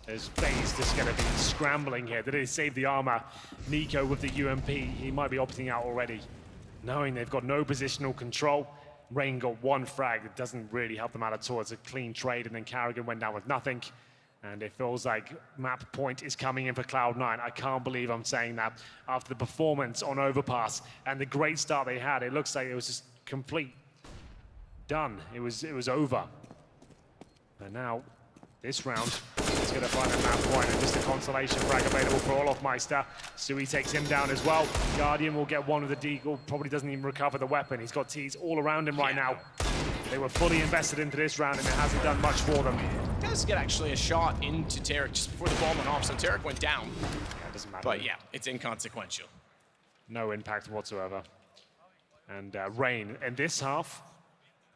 There's FaZe just going to be scrambling here. Did they save the armor? Nico with the UMP, he might be opting out already. Knowing they've got no positional control. Rain got 1 frag. It doesn't really help them out at all. It's a clean trade, and then Kerrigan went down with nothing. And it feels like map point is coming in for Cloud9. I can't believe I'm saying that. After the performance on Overpass and the great start they had, it looks like it was just complete done. It was over. And now, this round, he's going to find a map point, and just a consolation frag available for Olofmeister. Stewie takes him down as well. Guardian will get 1 with the Deagle, probably doesn't even recover the weapon. He's got T's all around him right now. They were fully invested into this round, and it hasn't done much for them. does get actually a shot into Tarek just before the bomb went off, so Tarek went down. Yeah, it doesn't matter. But yeah, it's inconsequential. No impact whatsoever. And Rain, in this half,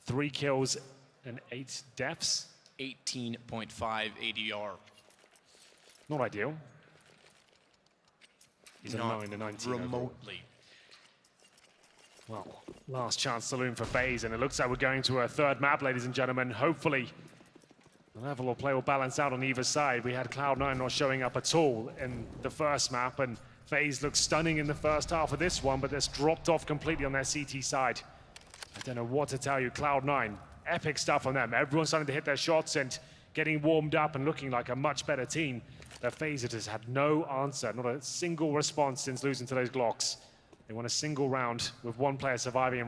3 kills and 8 deaths. 18.5 ADR. Not ideal. He's Not 9 to 19 overall. remotely. Well, last chance saloon for FaZe, and it looks like we're going to a third map, ladies and gentlemen. Hopefully, the level of play will balance out on either side. We had Cloud9 not showing up at all in the first map, and FaZe looks stunning in the first half of this one, but that's dropped off completely on their CT side. I don't know what to tell you. Cloud9, epic stuff on them. Everyone's starting to hit their shots and getting warmed up and looking like a much better team. The FaZe has had no answer, not a single response since losing to those Glocks. They won a single round with one player surviving.